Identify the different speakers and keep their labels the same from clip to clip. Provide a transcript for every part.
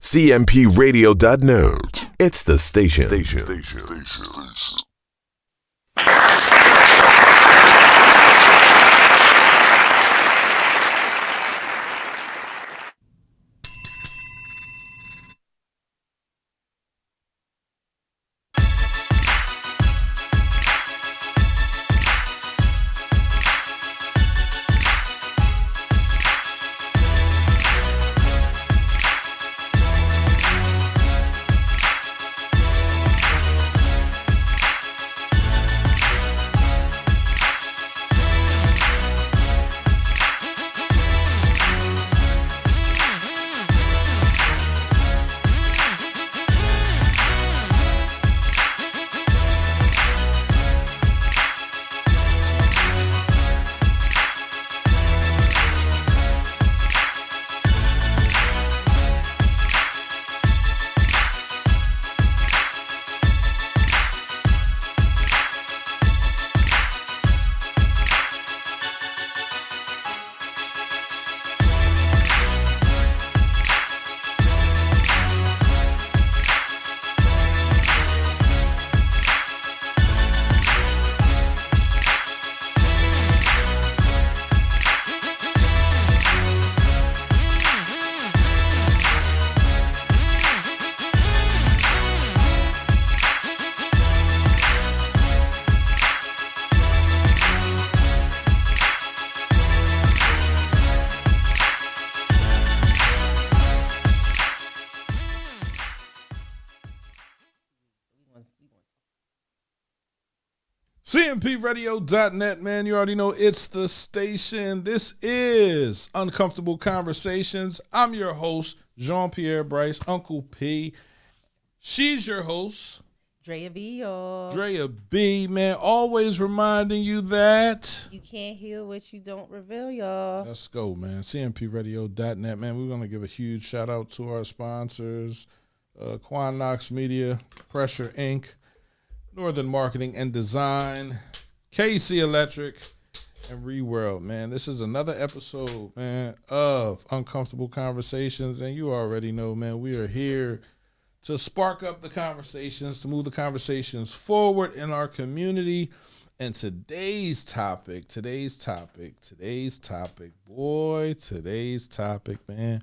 Speaker 1: CMPRadio.net. It's the station.
Speaker 2: CMPRadio.net, man. You already know it's the station. This is Uncomfortable Conversations. I'm your host, Jean-Pierre Bryce, Uncle P. She's your host,
Speaker 3: Drea B, y'all.
Speaker 2: Drea B, man. Always reminding you that
Speaker 3: you can't heal what you don't reveal, y'all.
Speaker 2: Let's go, man. CMPRadio.net, man. We're going to give a huge shout out to our sponsors, Quan Knox Media, Pressure Inc., Northern Marketing and Design, KC Electric, and Reworld, man. This is another episode, man, of Uncomfortable Conversations, and you already know, man, we are here to spark up the conversations, to move the conversations forward in our community. And today's topic, man,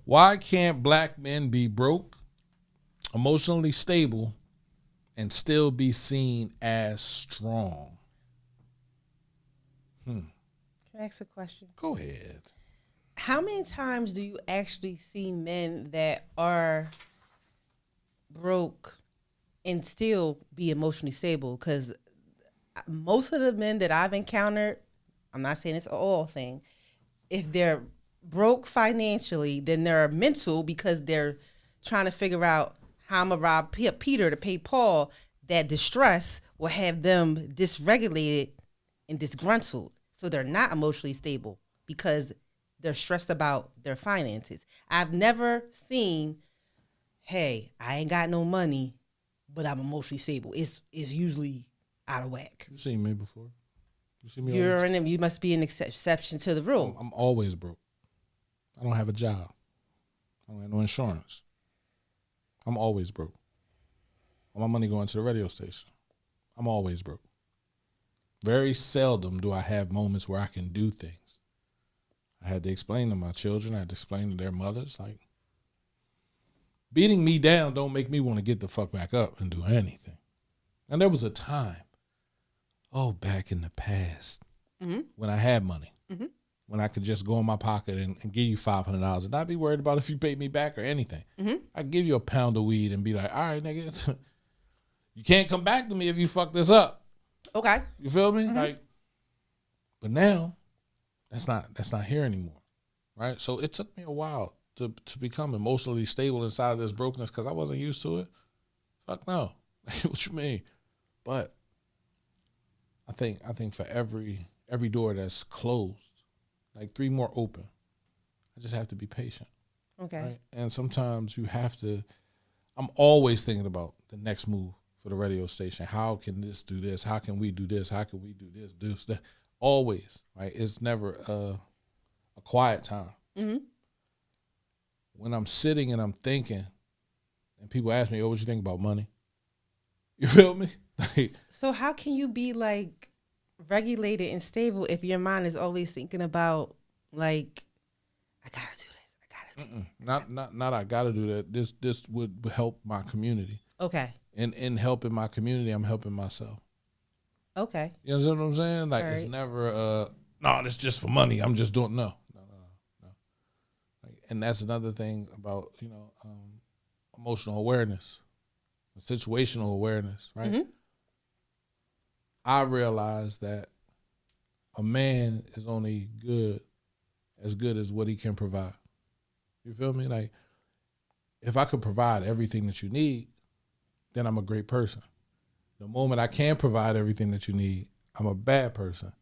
Speaker 2: why can't black men be broke, emotionally stable, and still be seen as strong?
Speaker 3: Can I ask a question?
Speaker 2: Go ahead.
Speaker 3: How many times do you actually see men that are broke and still be emotionally stable? Because most of the men that I've encountered, I'm not saying it's an all thing, if they're broke financially, then they're mental because they're trying to figure out how I'm going to rob Peter to pay Paul. That distress will have them dysregulated and disgruntled. So they're not emotionally stable because they're stressed about their finances. I've never seen, hey, I ain't got no money, but I'm emotionally stable. It's usually out of whack.
Speaker 2: You seen me before? You see me?
Speaker 3: You must be an exception to the rule.
Speaker 2: I'm always broke. I don't have a job. I don't have no insurance. I'm always broke. All my money going to the radio station. I'm always broke. Very seldom do I have moments where I can do things. I had to explain to my children. I had to explain to their mothers, like, beating me down don't make me want to get the fuck back up and do anything. And there was a time, back in the past, when I had money, when I could just go in my pocket and give you $500 and not be worried about if you paid me back or anything. I'd give you a pound of weed and be like, all right, nigga, you can't come back to me if you fuck this up.
Speaker 3: Okay.
Speaker 2: You feel me? Like, but now that's not here anymore. Right? So it took me a while to become emotionally stable inside of this brokenness because I wasn't used to it. Fuck no. What you mean? But I think for every door that's closed, like 3 more open. I just have to be patient.
Speaker 3: Okay.
Speaker 2: Right? And sometimes you have to, I'm always thinking about the next move for the radio station. How can this do this? How can we do this? How can we do this? That. Always, right? It's never a quiet time. when I'm sitting and I'm thinking, and people ask me, "Oh, what you think about money?" You feel me? Like,
Speaker 3: So how can you be like regulated and stable if your mind is always thinking about like I gotta do this, I gotta do
Speaker 2: not. I got to do that. This would help my community.
Speaker 3: Okay.
Speaker 2: And in helping my community, I'm helping myself.
Speaker 3: Okay.
Speaker 2: You understand what I'm saying? Like, it's never no, it's just for money. I'm just doing no. Like, and that's another thing about emotional awareness, situational awareness, right?
Speaker 3: Mm-hmm.
Speaker 2: I realized that a man is only good as what he can provide. You feel me? Like, if I could provide everything that you need, then I'm a great person. The moment I can't provide everything that you need, I'm a bad person.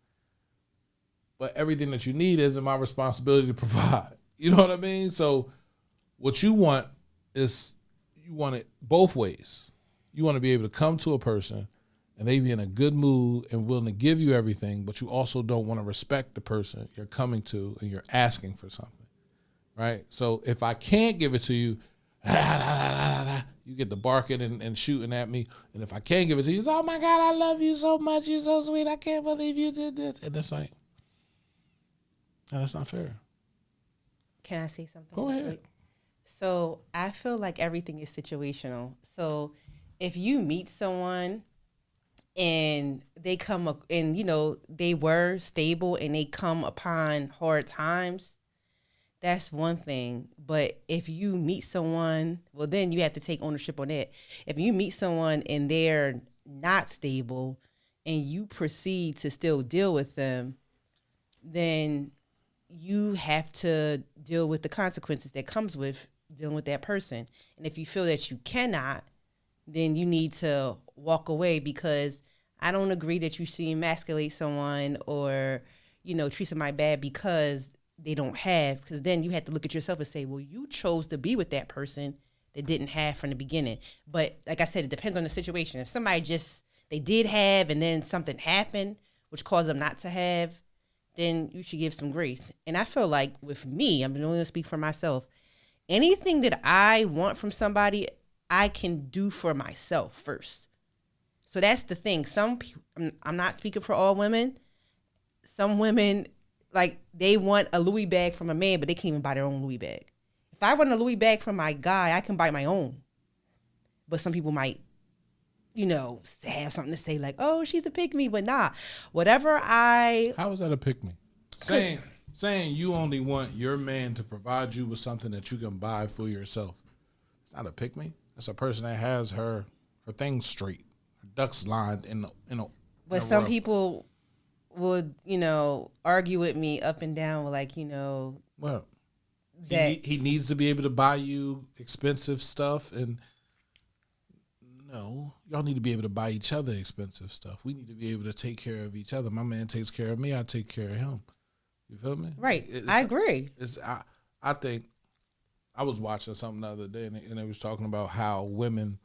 Speaker 2: But everything that you need isn't my responsibility to provide. You know what I mean? So what you want is, you want it both ways. You want to be able to come to a person and they be in a good mood and willing to give you everything, but you also don't want to respect the person you're coming to and you're asking for something, right? So if I can't give it to you, you get the barking and shooting at me. And if I can't give it to you, it's, oh my God, I love you so much. You're so sweet. I can't believe you did this. And it's like, no, that's not fair.
Speaker 3: Can I say something?
Speaker 2: Go ahead.
Speaker 3: So I feel like everything is situational. So if you meet someone and they come up and, they were stable and they come upon hard times, that's one thing. But if you meet someone, well, then you have to take ownership on that. If you meet someone and they're not stable and you proceed to still deal with them, then you have to deal with the consequences that comes with dealing with that person. And if you feel that you cannot, then you need to walk away, because I don't agree that you should emasculate someone or, treat somebody bad because they don't have, because then you have to look at yourself and say, well, you chose to be with that person that didn't have from the beginning. But like I said, it depends on the situation. If somebody they did have and then something happened which caused them not to have, then you should give some grace. And I feel like with me, I'm only going to speak for myself, anything that I want from somebody, I can do for myself first. So that's the thing. I'm not speaking for all women. Some women, like, they want a Louis bag from a man, but they can't even buy their own Louis bag. If I want a Louis bag from my guy, I can buy my own. But some people might, have something to say like, oh, she's a pick-me, but nah.
Speaker 2: How is that a pick-me? Saying you only want your man to provide you with something that you can buy for yourself. It's not a pick-me. It's a person that has her things straight, her ducks lined in a.
Speaker 3: But some people would, argue with me up and down, like,
Speaker 2: well,
Speaker 3: that
Speaker 2: he needs to be able to buy you expensive stuff, and no, y'all need to be able to buy each other expensive stuff. We need to be able to take care of each other. My man takes care of me, I take care of him. You feel me?
Speaker 3: Right. I agree.
Speaker 2: I think I was watching something the other day, and it was talking about how women,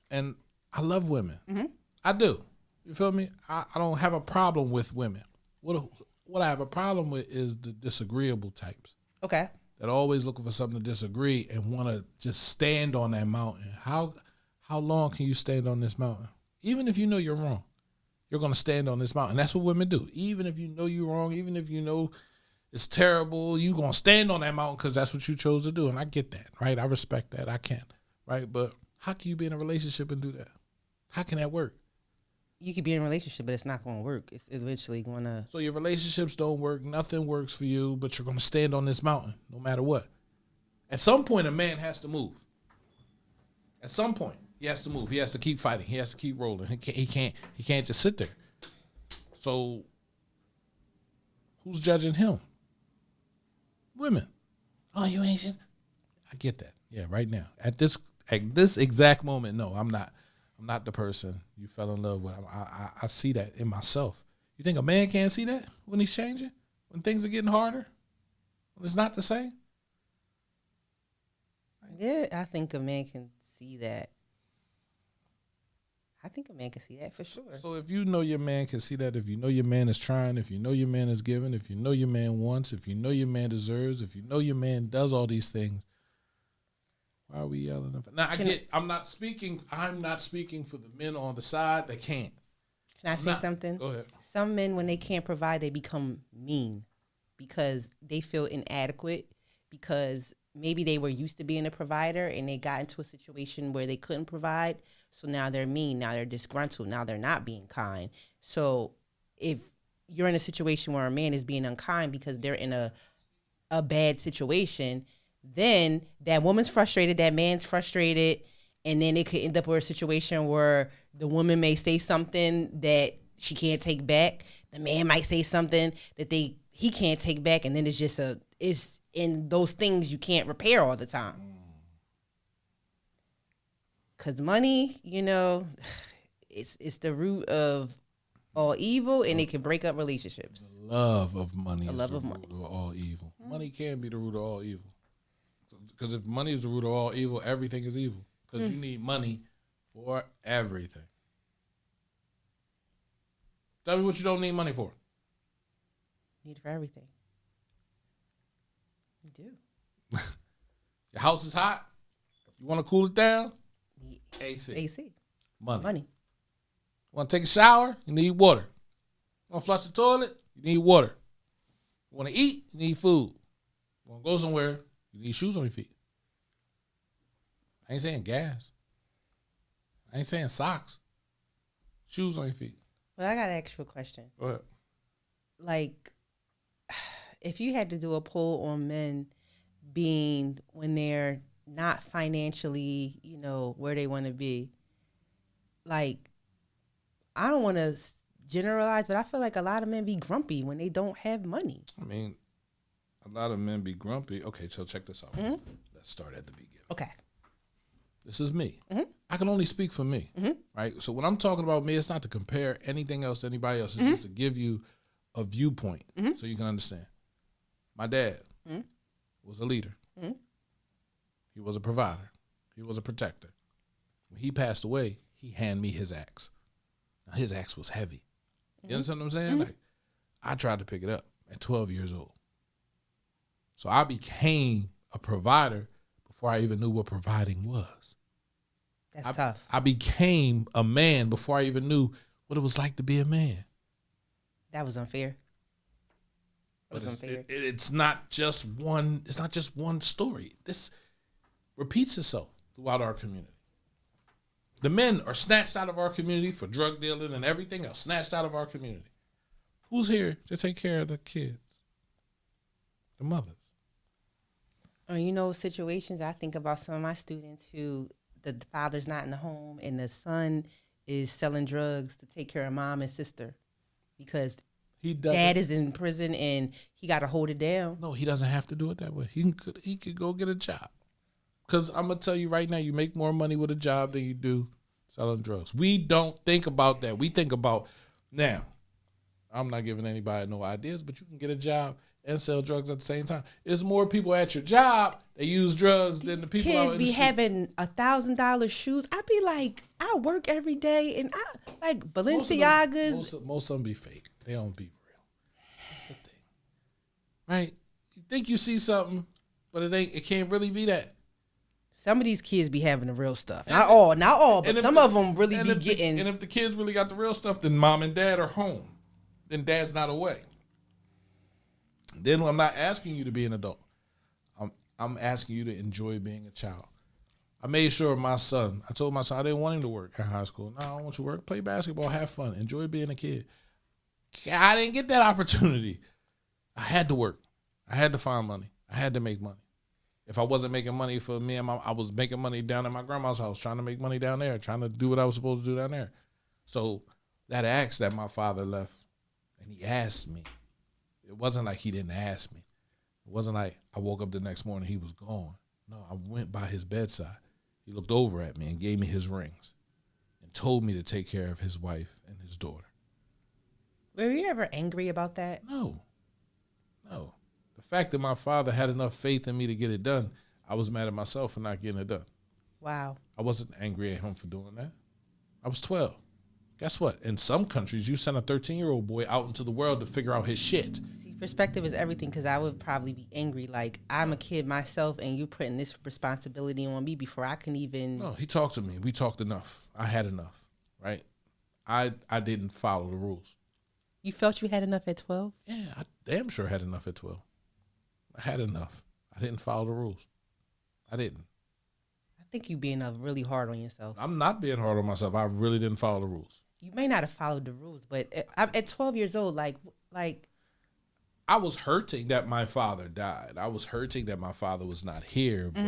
Speaker 2: and I love women.
Speaker 3: Mm-hmm.
Speaker 2: I do. You feel me? I don't have a problem with women. What I have a problem with is the disagreeable types.
Speaker 3: Okay.
Speaker 2: That are always looking for something to disagree and want to just stand on that mountain. How long can you stand on this mountain? Even if you know you're wrong, you're going to stand on this mountain. That's what women do. Even if you know you're wrong, even if you know it's terrible, you're going to stand on that mountain because that's what you chose to do. And I get that, right? I respect that. I can, right? But how can you be in a relationship and do that? How can that work?
Speaker 3: You could be in a relationship, but it's not going to work. It's eventually going to.
Speaker 2: So your relationships don't work. Nothing works for you, but you're going to stand on this mountain no matter what. At some point, a man has to move. At some point, he has to move. He has to keep fighting. He has to keep rolling. He can't just sit there. So who's judging him? Women. Oh, you ain't shit. I get that. Yeah, right now. At this exact moment, no, I'm not. I'm not the person you fell in love with. I see that in myself. You think a man can't see that when he's changing? When things are getting harder? When it's not the same?
Speaker 3: Yeah, I think a man can see that. I think a man can see that for sure.
Speaker 2: So if you know your man can see that, if you know your man is trying, if you know your man is giving, if you know your man wants, if you know your man deserves, if you know your man does all these things, why are we yelling? Now I'm not speaking for the men on the side that can't.
Speaker 3: Can I say something?
Speaker 2: Go ahead.
Speaker 3: Some men, when they can't provide, they become mean because they feel inadequate, because maybe they were used to being a provider and they got into a situation where they couldn't provide. So now they're mean. Now they're disgruntled. Now they're not being kind. So if you're in a situation where a man is being unkind because they're in a bad situation, then that woman's frustrated, that man's frustrated, and then it could end up with a situation where the woman may say something that she can't take back. The man might say something that he can't take back, and then it's in those things you can't repair all the time. Because money, it's the root of all evil, and it can break up relationships.
Speaker 2: The love of money
Speaker 3: the
Speaker 2: is
Speaker 3: love
Speaker 2: the
Speaker 3: of
Speaker 2: root
Speaker 3: money.
Speaker 2: of all evil. Money can be the root of all evil. Because if money is the root of all evil, everything is evil. Because you need money for everything. Tell me what you don't need money for.
Speaker 3: Need it for everything. You do.
Speaker 2: Your house is hot. You want to cool it down?
Speaker 3: Need
Speaker 2: AC.
Speaker 3: Money.
Speaker 2: Want to take a shower? You need water. Want to flush the toilet? You need water. Want to eat? You need food. Want to go somewhere? You need shoes on your feet. I ain't saying gas. I ain't saying socks. Shoes on your feet.
Speaker 3: Well, I got to ask you a question.
Speaker 2: Go ahead.
Speaker 3: Like, if you had to do a poll on men being when they're not financially, where they want to be, like, I don't want to generalize, but I feel like a lot of men be grumpy when they don't have money.
Speaker 2: I mean, a lot of men be grumpy. Okay, so check this out.
Speaker 3: Mm-hmm.
Speaker 2: Let's start at the beginning.
Speaker 3: Okay.
Speaker 2: This is me.
Speaker 3: Mm-hmm.
Speaker 2: I can only speak for me, right? So when I'm talking about me, it's not to compare anything else to anybody else. It's just to give you a viewpoint so you can understand. My dad was a leader. He was a provider. He was a protector. When he passed away, he handed me his axe. Now, his axe was heavy. You understand what I'm saying? Like, I tried to pick it up at 12 years old. So I became a provider before I even knew what providing was.
Speaker 3: That's tough.
Speaker 2: I became a man before I even knew what it was like to be a man.
Speaker 3: That was unfair. Unfair.
Speaker 2: It's not just one. It's not just one story. This repeats itself throughout our community. The men are snatched out of our community for drug dealing and everything else. Snatched out of our community. Who's here to take care of the kids? The mothers.
Speaker 3: Situations, I think about some of my students who the father's not in the home and the son is selling drugs to take care of mom and sister because dad is in prison and he got to hold it down.
Speaker 2: No, he doesn't have to do it that way. He could go get a job. Because I'm going to tell you right now, you make more money with a job than you do selling drugs. We don't think about that. We think about, now, I'm not giving anybody no ideas, but you can get a job and sell drugs at the same time. There's more people at your job that use drugs than the people out in the street.
Speaker 3: Kids be having $1,000 shoes. I be like, I work every day and I like Balenciagas.
Speaker 2: Most of them be fake. They don't be real. That's the thing. Right? You think you see something, but it can't really be that.
Speaker 3: Some of these kids be having the real stuff. Not all, but some of them really be getting.
Speaker 2: And if the kids really got the real stuff, then mom and dad are home. Then dad's not away. Then I'm not asking you to be an adult. I'm asking you to enjoy being a child. I made sure I told my son I didn't want him to work in high school. No, I don't want you to work. Play basketball, have fun, enjoy being a kid. I didn't get that opportunity. I had to work. I had to find money. I had to make money. If I wasn't making money for me and I was making money down at my grandma's house, trying to make money down there, trying to do what I was supposed to do down there. So that axe that my father left, and he asked me, it wasn't like he didn't ask me. It wasn't like I woke up the next morning, he was gone. No, I went by his bedside. He looked over at me and gave me his rings and told me to take care of his wife and his daughter.
Speaker 3: Were you ever angry about that?
Speaker 2: No. The fact that my father had enough faith in me to get it done, I was mad at myself for not getting it done.
Speaker 3: Wow.
Speaker 2: I wasn't angry at him for doing that. I was 12. Guess what? In some countries, you send a 13-year-old boy out into the world to figure out his shit.
Speaker 3: See, perspective is everything, because I would probably be angry. Like, I'm a kid myself, and you putting this responsibility on me before I can even.
Speaker 2: No, he talked to me. We talked enough. I had enough, right? I didn't follow the rules.
Speaker 3: You felt you had enough at 12?
Speaker 2: Yeah, I damn sure had enough at 12. I had enough. I didn't follow the rules. I didn't.
Speaker 3: I think you being really hard on yourself.
Speaker 2: I'm not being hard on myself. I really didn't follow the rules.
Speaker 3: You may not have followed the rules, but at 12 years old, like
Speaker 2: I was hurting that my father died. I was hurting that my father was not here. But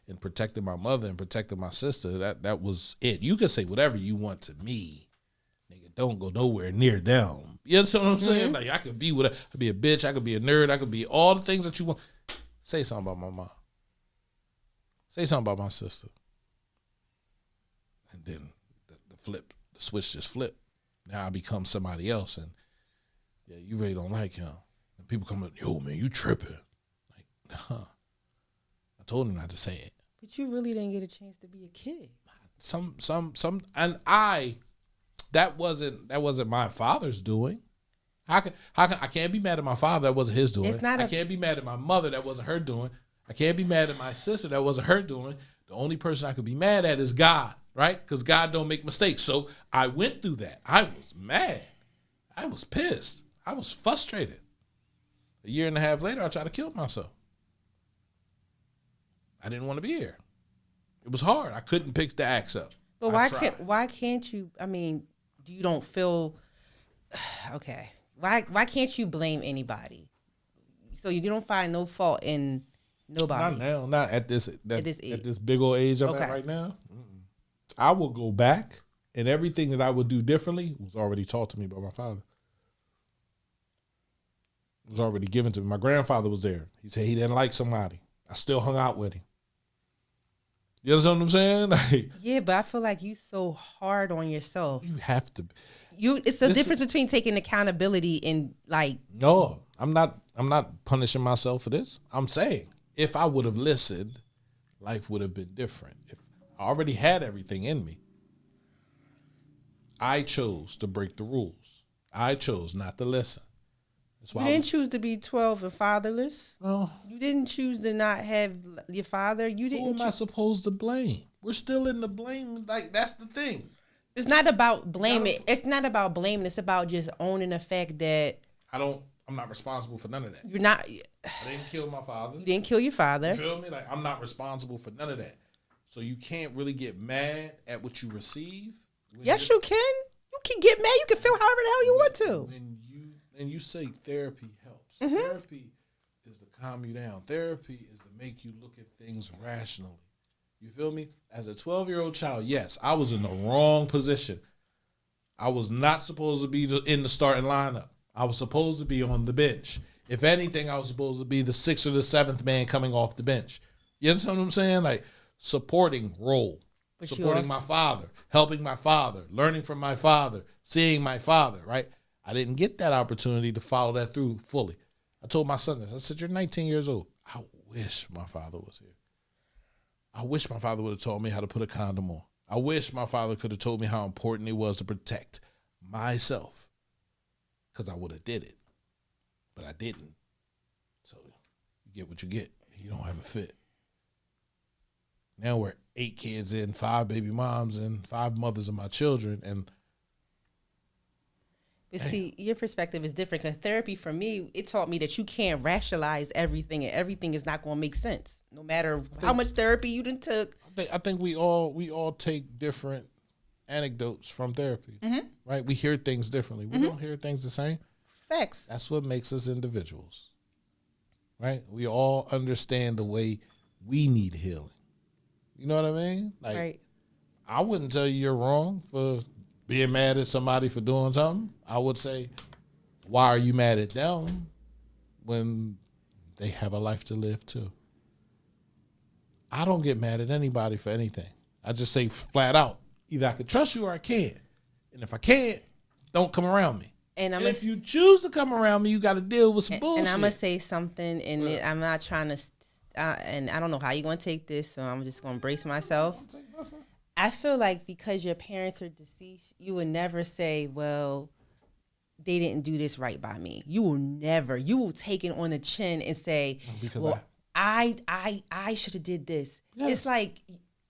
Speaker 2: in protecting my mother and protecting my sister, that was it. You can say whatever you want to me. Nigga, don't go nowhere near them. You understand what I'm saying? Like, I could be whatever. I could be a bitch. I could be a nerd. I could be all the things that you want. Say something about my mom. Say something about my sister. And then the switch just flipped. Now I become somebody else. And yeah, you really don't like him. And people come up, yo, man, you tripping. Like, huh. I told him not to say it.
Speaker 3: But you really didn't get a chance to be a kid.
Speaker 2: That wasn't my father's doing. How can I can't be mad at my father, that wasn't his doing. I can't be mad at my mother, that wasn't her doing. I can't be mad at my sister, that wasn't her doing. The only person I could be mad at is God, right? Because God don't make mistakes. So I went through that. I was mad. I was pissed. I was frustrated. A year and a half later, I tried to kill myself. I didn't want to be here. It was hard. I couldn't pick the axe up.
Speaker 3: But why can't you? I mean, you don't feel okay. Why can't you blame anybody? So you don't find no fault in nobody.
Speaker 2: Not now. Not at this
Speaker 3: age.
Speaker 2: At this big old age I'm at right now. I will go back, and everything that I would do differently was already taught to me by my father. It was already given to me. My grandfather was there. He said he didn't like somebody. I still hung out with him. You understand what I'm saying? Like,
Speaker 3: yeah, but I feel like you so hard on yourself.
Speaker 2: You have to.
Speaker 3: It's the difference between taking accountability and like.
Speaker 2: No, I'm not punishing myself for this. I'm saying if I would have listened, life would have been different. If I already had everything in me, I chose to break the rules. I chose not to listen. That's why
Speaker 3: you didn't choose to be 12 and fatherless.
Speaker 2: No.
Speaker 3: You didn't choose to not have your father. You didn't.
Speaker 2: Who am I supposed to blame? We're still in the blame. Like, that's the thing.
Speaker 3: It's not about blaming. It's not about blaming. It's about just owning the fact that
Speaker 2: I'm not responsible for none of that.
Speaker 3: You're not.
Speaker 2: I didn't kill my father.
Speaker 3: You didn't kill your father.
Speaker 2: You feel me? Like, I'm not responsible for none of that. So you can't really get mad at what you receive.
Speaker 3: Yes, you can. You can get mad. You can feel however the hell you want to.
Speaker 2: And you say therapy helps. Therapy is to calm you down. Therapy is to make you look at things rationally. You feel me? As a 12-year-old child, yes, I was in the wrong position. I was not supposed to be in the starting lineup. I was supposed to be on the bench. If anything, I was supposed to be the 6th or the 7th man coming off the bench. You understand what I'm saying? Like, supporting role. But supporting my father, helping my father, learning from my father, seeing my father, right? I didn't get that opportunity to follow that through fully. I told my son this. I said, you're 19 years old. I wish my father was here. I wish my father would have taught me how to put a condom on. I wish my father could have told me how important it was to protect myself, because I would have did it. But I didn't. So you get what you get. You don't have a fit. Now we're 8 kids in, 5 baby moms, and 5 mothers of my children, and
Speaker 3: but see, your perspective is different, because therapy for me, it taught me that you can't rationalize everything, and everything is not going to make sense, no matter how much therapy you done took.
Speaker 2: I think we all take different anecdotes from therapy, right? We hear things differently. We don't hear things the same.
Speaker 3: Facts.
Speaker 2: That's what makes us individuals, right? We all understand the way we need healing. You know what I mean? Like, right. I wouldn't tell you you're wrong for being mad at somebody for doing something. I would say, why are you mad at them when they have a life to live too? I don't get mad at anybody for anything. I just say flat out, either I can trust you or I can't. And if I can't, don't come around me. And if you choose to come around me, you got to deal with some bullshit.
Speaker 3: And I'm going to say something, and I'm not trying to, and I don't know how you're going to take this, so I'm just going to brace myself. I feel like because your parents are deceased, you would never say, well, they didn't do this right by me. You will take it on the chin and say,
Speaker 2: Because
Speaker 3: well, I should have did this.
Speaker 2: Yes.
Speaker 3: It's like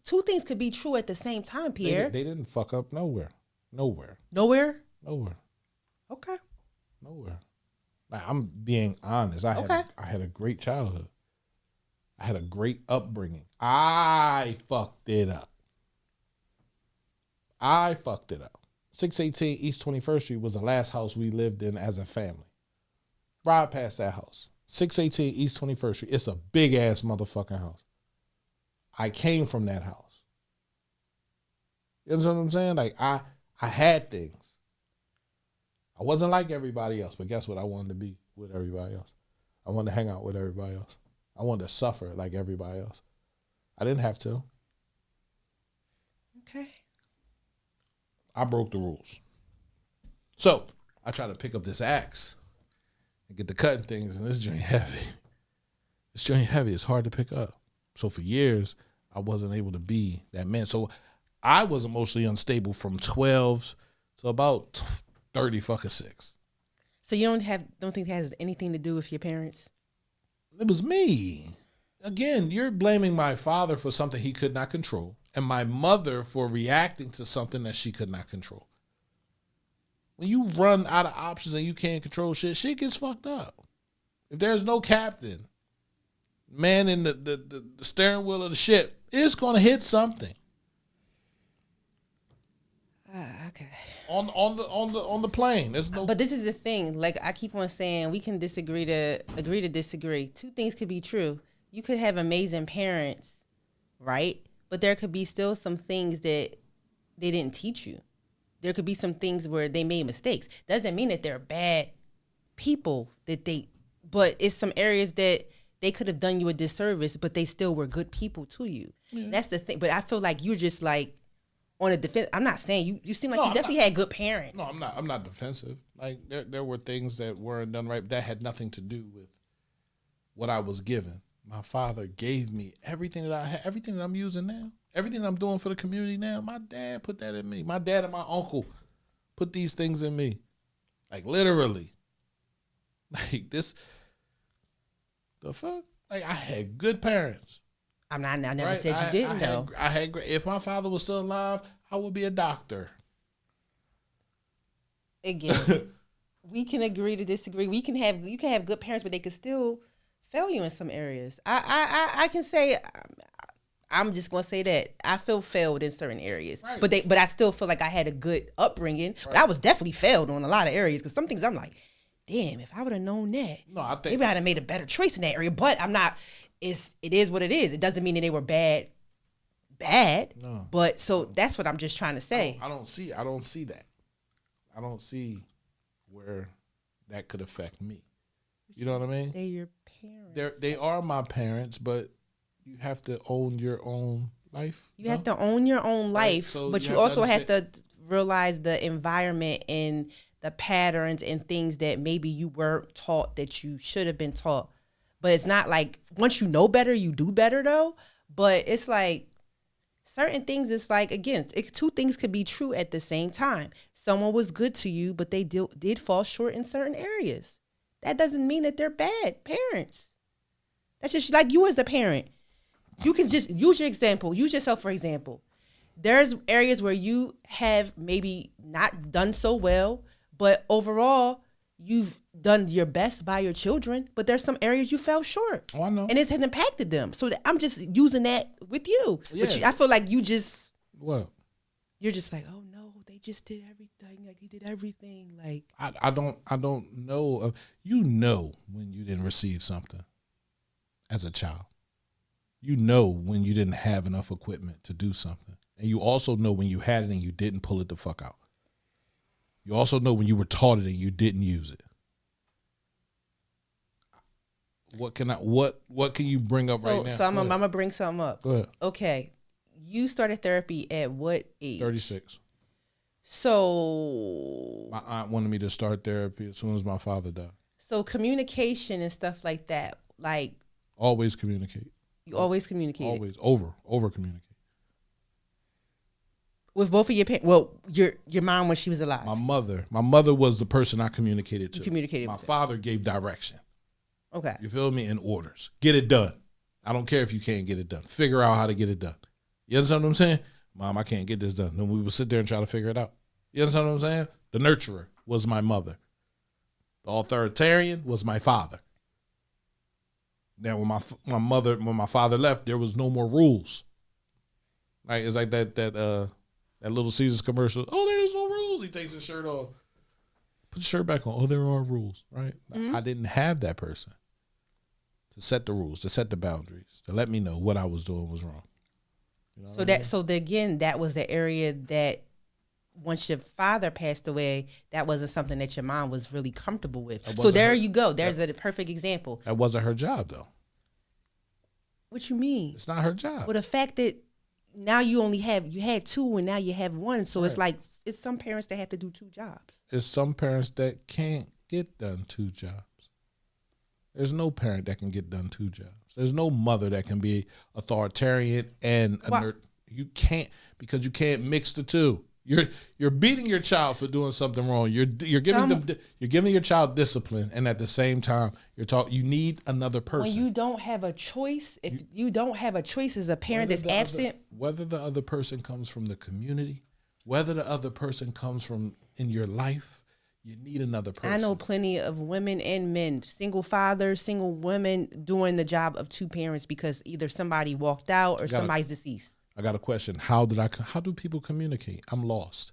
Speaker 3: two things could be true at the same time, Pierre.
Speaker 2: They didn't fuck up nowhere.
Speaker 3: Nowhere? Okay.
Speaker 2: Nowhere. Like, I'm being honest. I had a great childhood. I had a great upbringing. I fucked it up. 618 East 21st Street was the last house we lived in as a family. Ride past that house. 618 East 21st Street. It's a big ass motherfucking house. I came from that house. You know what I'm saying? Like, I had things. I wasn't like everybody else, but guess what? I wanted to be with everybody else. I wanted to hang out with everybody else. I wanted to suffer like everybody else. I didn't have to.
Speaker 3: Okay.
Speaker 2: I broke the rules. So I try to pick up this axe and get to cutting things, and this joint heavy. This joint heavy. It's hard to pick up. So for years, I wasn't able to be that man. So I was emotionally unstable from 12 to about 36.
Speaker 3: So you don't think it has anything to do with your parents?
Speaker 2: It was me. Again, you're blaming my father for something he could not control, and my mother for reacting to something that she could not control. When you run out of options and you can't control shit gets fucked up. If there's no captain, man in the steering wheel of the ship, it's gonna hit something.
Speaker 3: Okay.
Speaker 2: On the plane. There's no.
Speaker 3: But this is the thing. Like I keep on saying, we can agree to disagree. Two things could be true. You could have amazing parents, right? But there could be still some things that they didn't teach you. There could be some things where they made mistakes. Doesn't mean that they're bad people but it's some areas that they could have done you a disservice, but they still were good people to you. Yeah. That's the thing. But I feel like you're just like on a defense. I'm not saying you seem like you definitely had good parents.
Speaker 2: No, I'm not defensive. Like there were things that weren't done right. That had nothing to do with what I was given. My father gave me everything that I had, everything that I'm using now, everything that I'm doing for the community now. My dad put that in me. My dad and my uncle put these things in me. Like literally. Like this. The fuck? Like I had good parents.
Speaker 3: I never said you didn't though.
Speaker 2: I had if my father was still alive, I would be a doctor.
Speaker 3: Again, we can agree to disagree. You can have good parents, but they could still fail you in some areas. I can say I'm just gonna say that I feel failed in certain areas, right. but I still feel like I had a good upbringing. Right. But I was definitely failed on a lot of areas because some things I'm like, damn, if I would have known that, I think maybe I'd have made a better choice in that area. But I'm not. It is what it is. It doesn't mean that they were bad. No. But so that's what I'm just trying to say.
Speaker 2: I don't see that. I don't see where that could affect me. You know what I mean?
Speaker 3: They're your parents.
Speaker 2: They are my parents, but you have to own your own life.
Speaker 3: You have to own your own life, right? So but you also have to realize the environment and the patterns and things that maybe you weren't taught that you should have been taught. But it's not like once you know better, you do better though. But it's like certain things, it's like, again, two things could be true at the same time. Someone was good to you, but they did fall short in certain areas. That doesn't mean that they're bad parents. That's just like you as a parent. You can just use your example. Use yourself for example. There's areas where you have maybe not done so well, but overall, you've done your best by your children, but there's some areas you fell short.
Speaker 2: Oh, I know.
Speaker 3: And it has impacted them. So I'm just using that with you. Yeah. But I feel like you just...
Speaker 2: What?
Speaker 3: You're just like, oh no, they just did everything. Like they did everything. Like
Speaker 2: I don't know. You know when you didn't receive something as a child. You know when you didn't have enough equipment to do something. And you also know when you had it and you didn't pull it the fuck out. You also know when you were taught it and you didn't use it. What can you bring up right now?
Speaker 3: So I'm gonna bring something up.
Speaker 2: Go ahead.
Speaker 3: Okay. You started therapy at what age?
Speaker 2: 36.
Speaker 3: So
Speaker 2: my aunt wanted me to start therapy as soon as my father died.
Speaker 3: So communication and stuff like that, like
Speaker 2: always communicate.
Speaker 3: You always communicate.
Speaker 2: Always over communicate.
Speaker 3: With both of your parents? Well, your mom when she was alive.
Speaker 2: My mother was the person I communicated to.
Speaker 3: You communicated
Speaker 2: My
Speaker 3: with her.
Speaker 2: father gave direction.
Speaker 3: Okay.
Speaker 2: You feel me? And orders. Get it done. I don't care if you can't get it done. Figure out how to get it done. You understand what I'm saying? Mom, I can't get this done. Then we would sit there and try to figure it out. You understand what I'm saying? The nurturer was my mother. The authoritarian was my father. Now, when my father left, there was no more rules. Right? It's like that Little Caesars commercial. Oh, there's no rules. He takes his shirt off. Put the shirt back on. Oh, there are rules. Right? Mm-hmm. I didn't have that person to set the rules, to set the boundaries, to let me know what I was doing was wrong. You know
Speaker 3: again, that was the area that once your father passed away, that wasn't something that your mom was really comfortable with. So there you go. There's a perfect example.
Speaker 2: That wasn't her job, though.
Speaker 3: What you mean?
Speaker 2: It's not her job.
Speaker 3: Well, the fact that now you had two and now you have one. So It's like, it's some parents that have to do two jobs.
Speaker 2: It's some parents that can't get done two jobs. There's no parent that can get done two jobs. There's no mother that can be authoritarian and you can't, because you can't mix the two. You're beating your child for doing something wrong. You're giving your child discipline, and at the same time you need another person.
Speaker 3: When you don't have a choice, if you don't have a choice as a parent that's absent,
Speaker 2: whether the other person comes from the community, whether the other person comes from in your life, you need another person.
Speaker 3: I know plenty of women and men, single fathers, single women doing the job of two parents because either somebody walked out or somebody's deceased.
Speaker 2: I got a question. How do people communicate? I'm lost.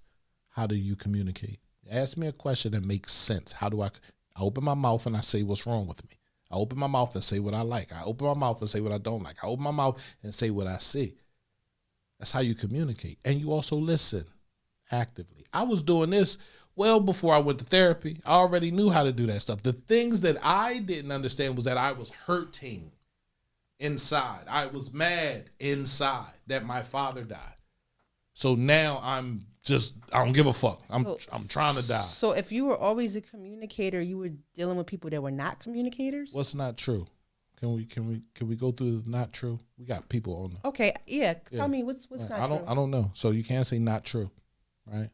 Speaker 2: How do you communicate? Ask me a question that makes sense. How do I open my mouth and I say what's wrong with me? I open my mouth and say what I like. I open my mouth and say what I don't like. I open my mouth and say what I see. That's how you communicate. And you also listen actively. I was doing this well before I went to therapy. I already knew how to do that stuff. The things that I didn't understand was that I was hurting inside. I was mad inside that my father died. So now I don't give a fuck. I'm trying to die.
Speaker 3: So if you were always a communicator, you were dealing with people that were not communicators?
Speaker 2: What's not true? Can we go through the not true? We got people on the
Speaker 3: Okay, yeah. Tell me what's not true.
Speaker 2: I don't know. So you can't say not true, right?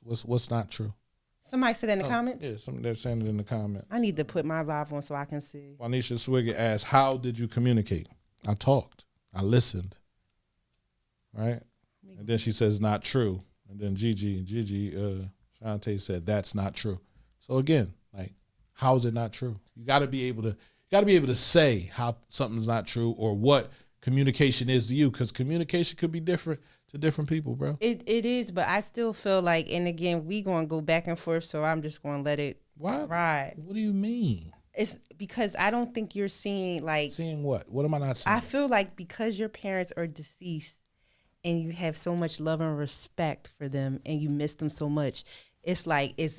Speaker 2: What's not true?
Speaker 3: Somebody said that in the comments?
Speaker 2: Yeah, they're saying it in the comments.
Speaker 3: I need to put my live on so I can see.
Speaker 2: Juanisha Swigert asked, how did you communicate? I talked. I listened. Right? And then she says, not true. And then Gigi, Shantae said, that's not true. So again, like, how is it not true? You got to be able to say how something's not true or what communication is to you, because communication could be different to different people, bro.
Speaker 3: It is, but I still feel like, and again, we going to go back and forth, so I'm just going to let it ride.
Speaker 2: What do you mean?
Speaker 3: It's because I don't think you're seeing like...
Speaker 2: Seeing what? What am I not seeing?
Speaker 3: I feel like because your parents are deceased and you have so much love and respect for them and you miss them so much, it's like, you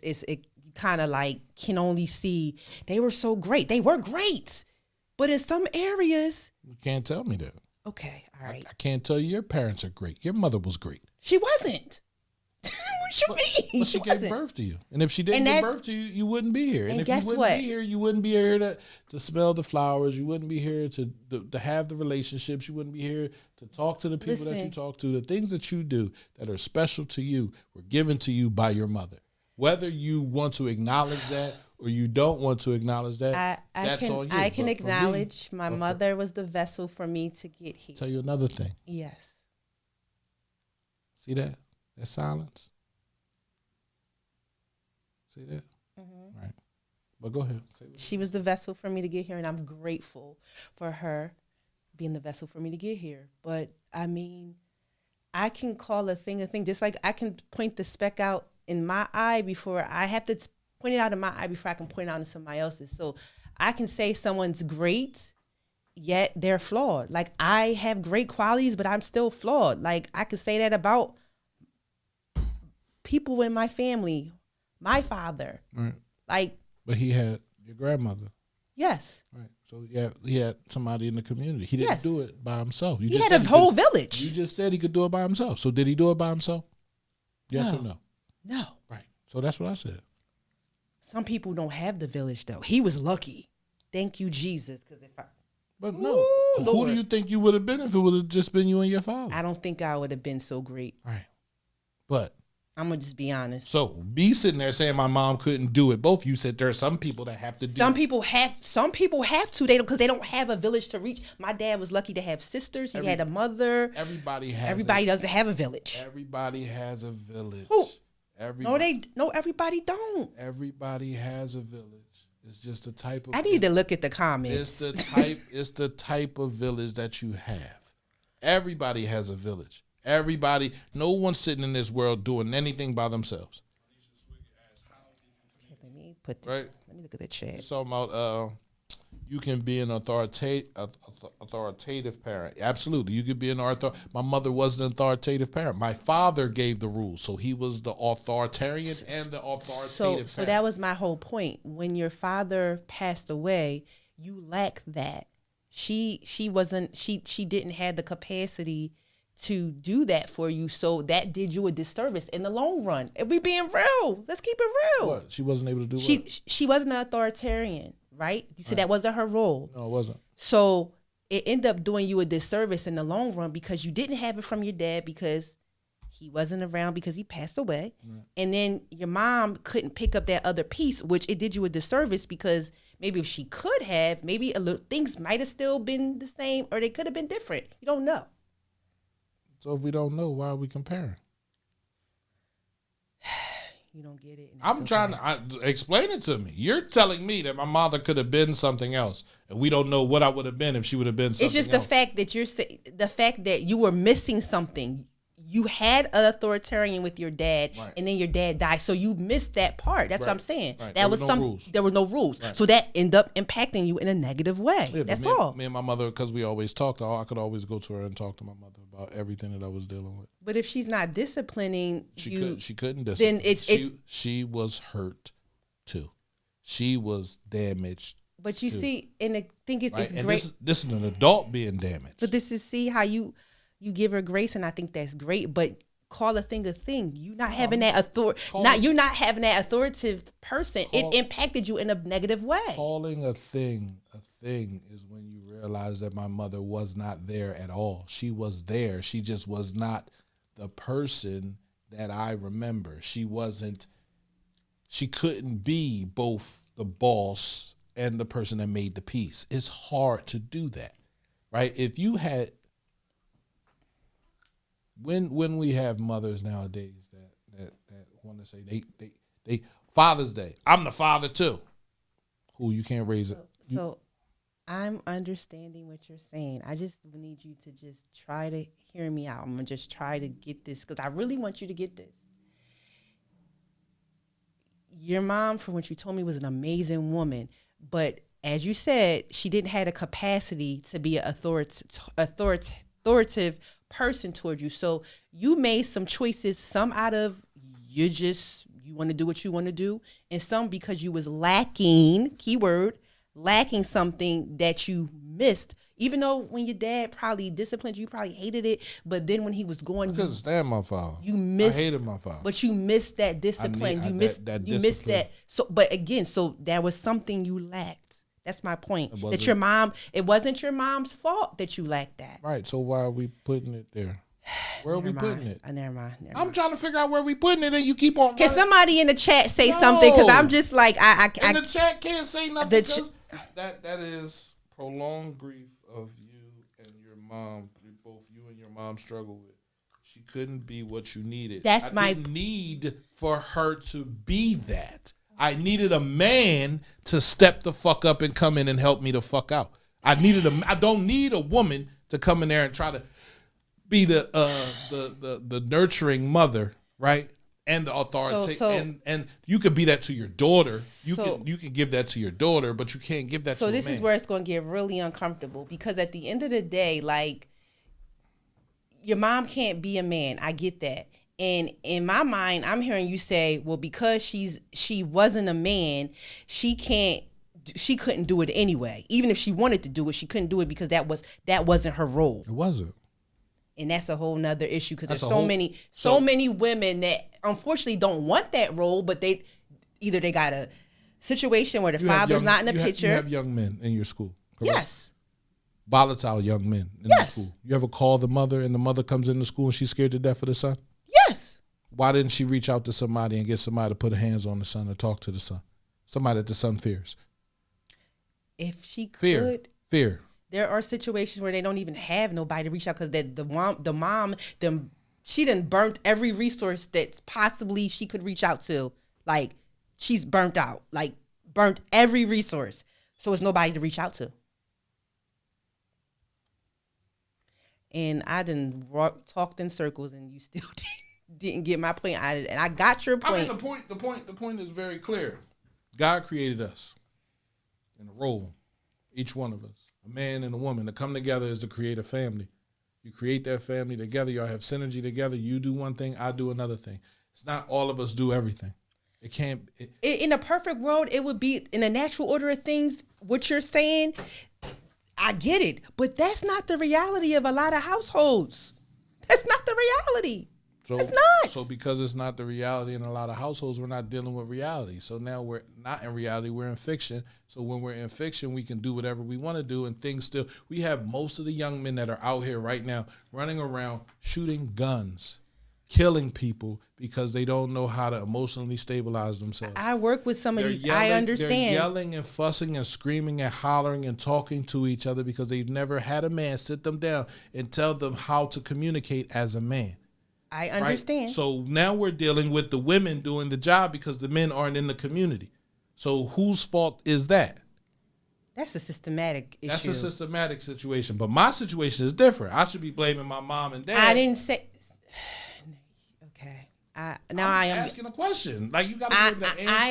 Speaker 3: kind of like can only see they were so great. They were great. But in some areas...
Speaker 2: You can't tell me that.
Speaker 3: Okay, all right.
Speaker 2: I can't tell you your parents are great. Your mother was great.
Speaker 3: She wasn't. What you mean?
Speaker 2: But she gave birth to you. And if she didn't give birth to you, you wouldn't be here. And if
Speaker 3: guess
Speaker 2: you wouldn't be here, you wouldn't be here to smell the flowers. You wouldn't be here to have the relationships. You wouldn't be here to talk to the people that you talk to. The things that you do that are special to you were given to you by your mother. Whether you want to acknowledge that or you don't want to acknowledge that, that's on you.
Speaker 3: I can acknowledge my mother was the vessel for me to get here.
Speaker 2: Tell you another thing.
Speaker 3: Yes.
Speaker 2: See that? That silence? See that? Mm-hmm. Right. But go ahead.
Speaker 3: She was the vessel for me to get here, and I'm grateful for her being the vessel for me to get here. But, I mean, I can call a thing, just like I can point the speck out in my eye before I have to point it out in my eye before I can point it out in somebody else's. So I can say someone's great, yet they're flawed. Like, I have great qualities, but I'm still flawed. Like, I could say that about people in my family, my father.
Speaker 2: Right.
Speaker 3: Like,
Speaker 2: but he had your grandmother.
Speaker 3: Yes.
Speaker 2: Right. So he had somebody in the community. He didn't do it by himself.
Speaker 3: He had a whole village.
Speaker 2: You just said he could do it by himself. So did he do it by himself? Yes or no?
Speaker 3: No.
Speaker 2: Right. So that's what I said.
Speaker 3: Some people don't have the village, though. He was lucky. Thank you, Jesus.
Speaker 2: But no. Who do you think you would have been if it would have just been you and your father?
Speaker 3: I don't think I would have been so great.
Speaker 2: Right. But
Speaker 3: I'm gonna just be honest.
Speaker 2: so me sitting there saying my mom couldn't do it. Both of you said there are some people that have to do
Speaker 3: Some
Speaker 2: it.
Speaker 3: people have to. They don't, because they don't have a village to reach. My dad was lucky to have sisters. He had a mother.
Speaker 2: Everybody doesn't
Speaker 3: have a village.
Speaker 2: Everybody has a village.
Speaker 3: Who?
Speaker 2: Everybody
Speaker 3: Everybody don't.
Speaker 2: Everybody has a village. It's just the type of
Speaker 3: I need to look at the comments.
Speaker 2: It's the type of village that you have. Everybody has a village. Everybody, no one's sitting in this world doing anything by themselves.
Speaker 3: Let me put this,
Speaker 2: Right?
Speaker 3: Let me look at the chat.
Speaker 2: It's talking about you can be an authoritative parent. Absolutely, you could be an My mother wasn't an authoritative parent. My father gave the rules, so he was the authoritarian and the authoritative parent.
Speaker 3: So that was my whole point. When your father passed away, you lack that. She didn't have the capacity to do that for you, so that did you a disservice in the long run. If we being real, let's keep it real.
Speaker 2: What? She wasn't able to do
Speaker 3: what? She wasn't an authoritarian, right? You said that wasn't her role.
Speaker 2: No, it wasn't.
Speaker 3: So it ended up doing you a disservice in the long run because you didn't have it from your dad because he wasn't around because he passed away. Right. And then your mom couldn't pick up that other piece, which it did you a disservice because maybe if she could have, maybe things might have still been the same or they could have been different. You don't know.
Speaker 2: So if we don't know, why are we comparing?
Speaker 3: You don't get it.
Speaker 2: I'm trying to explain it to me. You're telling me that my mother could have been something else, and we don't know what I would have been if she would have been something else.
Speaker 3: It's just the fact that you were missing something. You had an authoritarian with your dad, right, and then your dad died, so you missed that part. That's right, what I'm saying. Right. There were no rules, right, so that ended up impacting you in a negative way. Yeah, that's all.
Speaker 2: Me and my mother, because we always talked, I could always go to her and talk to my mother about everything that I was dealing with.
Speaker 3: But if she's not disciplining
Speaker 2: she couldn't discipline.
Speaker 3: Then
Speaker 2: she was hurt too. She was damaged.
Speaker 3: But you see, and I think it's
Speaker 2: and
Speaker 3: great.
Speaker 2: This is an adult being damaged.
Speaker 3: But this is how you give her grace, and I think that's great. But call a thing a thing. You're not having that you're not having that authoritative person. It impacted you in a negative way.
Speaker 2: Calling a thing is when you realize that my mother was not there at all. She was there. She just was not the person that I remember. She couldn't be both the boss and the person that made the peace. It's hard to do that, right? If you had When we have mothers nowadays that want to say they Father's Day, I'm the father too. Who you can't raise it.
Speaker 3: So I'm understanding what you're saying. I just need you to just try to hear me out. I'm gonna just try to get this because I really want you to get this. Your mom, from what you told me, was an amazing woman, but as you said, she didn't have the capacity to be an authoritative person toward you. So you made some choices, some out of you want to do what you want to do, and some because you was lacking, keyword, lacking something that you missed. Even though when your dad probably disciplined you, probably hated it, but then when he was going,
Speaker 2: I couldn't stand my father. I hated my father.
Speaker 3: But you missed that discipline. You missed that. So, but again, so that was something you lacked. That's my point. That your mom, it wasn't your mom's fault that you lacked that.
Speaker 2: Right. So why are we putting it there? Where are we putting it?
Speaker 3: Never mind.
Speaker 2: I'm trying to figure out where we putting it, and you keep on.
Speaker 3: Can somebody in the chat say something? Because I'm just like
Speaker 2: And the chat can't say nothing because that is prolonged grief of you and your mom. Both you and your mom struggle with. She couldn't be what you needed.
Speaker 3: I
Speaker 2: didn't need for her to be that. I needed a man to step the fuck up and come in and help me the fuck out. I don't need a woman to come in there and try to be the nurturing mother, right? And the authority. And you could be that to your daughter. You can give that to your daughter, but you can't give that to a man. So
Speaker 3: this is where it's going to get really uncomfortable because at the end of the day, like, your mom can't be a man. I get that. And in my mind, I'm hearing you say, well, because she wasn't a man, she couldn't do it anyway. Even if she wanted to do it, she couldn't do it because that wasn't her role.
Speaker 2: It wasn't.
Speaker 3: And that's a whole nother issue because there's so many women that unfortunately don't want that role, but they got a situation where the father's not in the picture.
Speaker 2: You have young men in your school, correct?
Speaker 3: Yes.
Speaker 2: Volatile young men in the school. You ever call the mother and the mother comes into school and she's scared to death for the son?
Speaker 3: Yes.
Speaker 2: Why didn't she reach out to somebody and get somebody to put hands on the son or talk to the son? Somebody that the son fears.
Speaker 3: If she
Speaker 2: Fear.
Speaker 3: could.
Speaker 2: Fear.
Speaker 3: There are situations where they don't even have nobody to reach out because the mom, she done burnt every resource that possibly she could reach out to. Like, she's burnt out. Like, burnt every resource. So it's nobody to reach out to. And I done talked in circles and you still didn't get my point out of it. And I got your point.
Speaker 2: I mean, the point is very clear. God created us in a role, each one of us. A man and a woman to come together is to create a family. You create that family together. Y'all have synergy together. You do one thing, I do another thing. It's not all of us do everything. It can't.
Speaker 3: In a perfect world, it would be in a natural order of things. What you're saying, I get it, but that's not the reality of a lot of households. That's not the reality. It's not.
Speaker 2: So because it's not the reality in a lot of households, we're not dealing with reality. So now we're not in reality, we're in fiction. So when we're in fiction, we can do whatever we want to do and things still. We have most of the young men that are out here right now running around shooting guns, killing people because they don't know how to emotionally stabilize themselves.
Speaker 3: I work with some of these. I understand.
Speaker 2: They're yelling and fussing and screaming and hollering and talking to each other because they've never had a man sit them down and tell them how to communicate as a man.
Speaker 3: I understand.
Speaker 2: Right? So now we're dealing with the women doing the job because the men aren't in the community. So whose fault is that?
Speaker 3: That's a systematic issue.
Speaker 2: That's a systematic situation. But my situation is different. I should be blaming my mom and dad.
Speaker 3: I didn't say. Okay. I'm
Speaker 2: asking a question. Like, you got to answer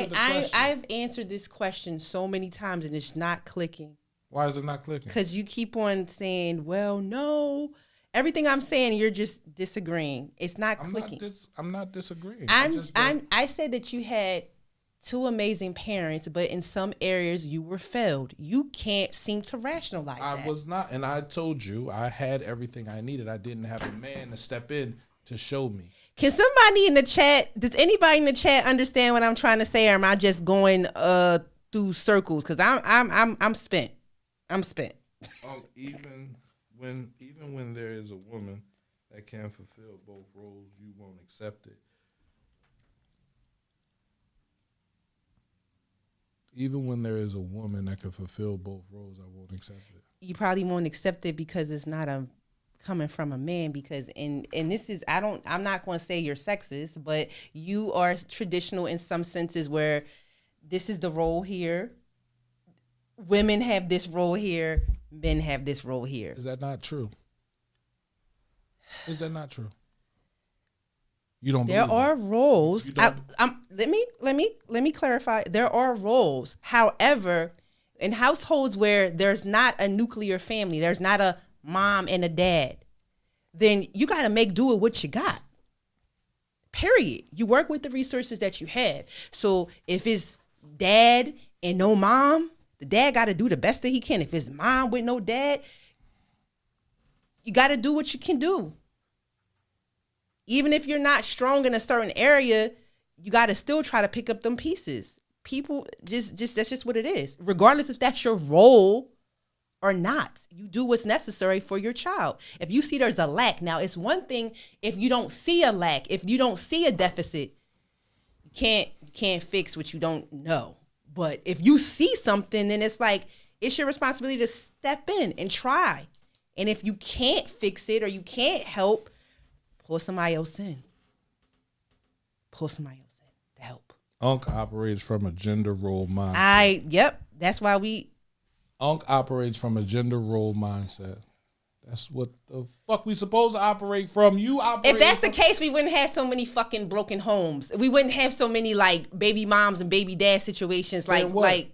Speaker 2: the question.
Speaker 3: I've answered this question so many times and it's not clicking.
Speaker 2: Why is it not clicking?
Speaker 3: Because you keep on saying, well, no. Everything I'm saying, you're just disagreeing. It's not clicking.
Speaker 2: I'm not disagreeing.
Speaker 3: I said that you had two amazing parents, but in some areas you were failed. You can't seem to rationalize that.
Speaker 2: I was not, and I told you I had everything I needed. I didn't have a man to step in to show me.
Speaker 3: Can somebody in the chat? Does anybody in the chat understand what I'm trying to say, or am I just going through circles? Because I'm spent. I'm spent.
Speaker 2: Even when there is a woman that can fulfill both roles, you won't accept it. Even when there is a woman that can fulfill both roles, I won't accept it.
Speaker 3: You probably won't accept it because it's not coming from a man. Because and this is I'm not going to say you're sexist, but you are traditional in some senses where this is the role here. Women have this role here. Men have this role here.
Speaker 2: Is that not true? Is that not true? You don't.
Speaker 3: There are roles. Let me clarify. There are roles. However, in households where there's not a nuclear family, there's not a mom and a dad, then you got to make do with what you got. Period. You work with the resources that you have. So if it's dad and no mom, the dad got to do the best that he can. If it's mom with no dad, you got to do what you can do. Even if you're not strong in a certain area, you got to still try to pick up them pieces. People, just that's just what it is. Regardless if that's your role or not, you do what's necessary for your child. If you see there's a lack, now it's one thing if you don't see a lack, if you don't see a deficit, you can't fix what you don't know. But if you see something, then it's like, it's your responsibility to step in and try. And if you can't fix it or you can't help, pull somebody else in. Pull somebody else in to help.
Speaker 2: Unc operates from a gender role mindset.
Speaker 3: That's why
Speaker 2: Unc operates from a gender role mindset. That's what the fuck we supposed to operate from. You operate.
Speaker 3: If that's the case, we wouldn't have so many fucking broken homes. We wouldn't have so many like baby moms and baby dad situations.
Speaker 2: Saying what?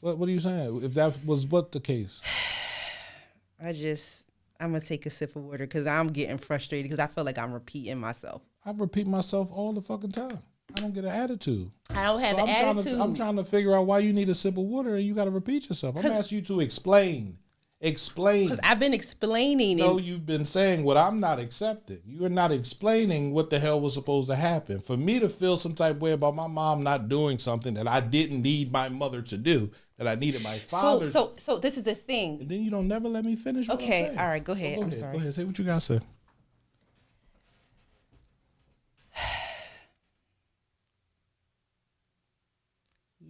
Speaker 2: What are you saying? If that was what the case?
Speaker 3: I'm gonna take a sip of water because I'm getting frustrated because I feel like I'm repeating myself.
Speaker 2: I repeat myself all the fucking time. I don't get an attitude.
Speaker 3: I don't have an attitude.
Speaker 2: I'm trying to figure out why you need a sip of water and you got to repeat yourself. I'm asking you to explain. Explain.
Speaker 3: Because I've been explaining.
Speaker 2: No, you've been saying what I'm not accepting. You're not explaining what the hell was supposed to happen. For me to feel some type of way about my mom not doing something that I didn't need my mother to do, that I needed my father to.
Speaker 3: So this is the thing.
Speaker 2: And then you don't never let me finish what I'm saying.
Speaker 3: All right, go ahead. I'm sorry.
Speaker 2: Go ahead, say what you got to say.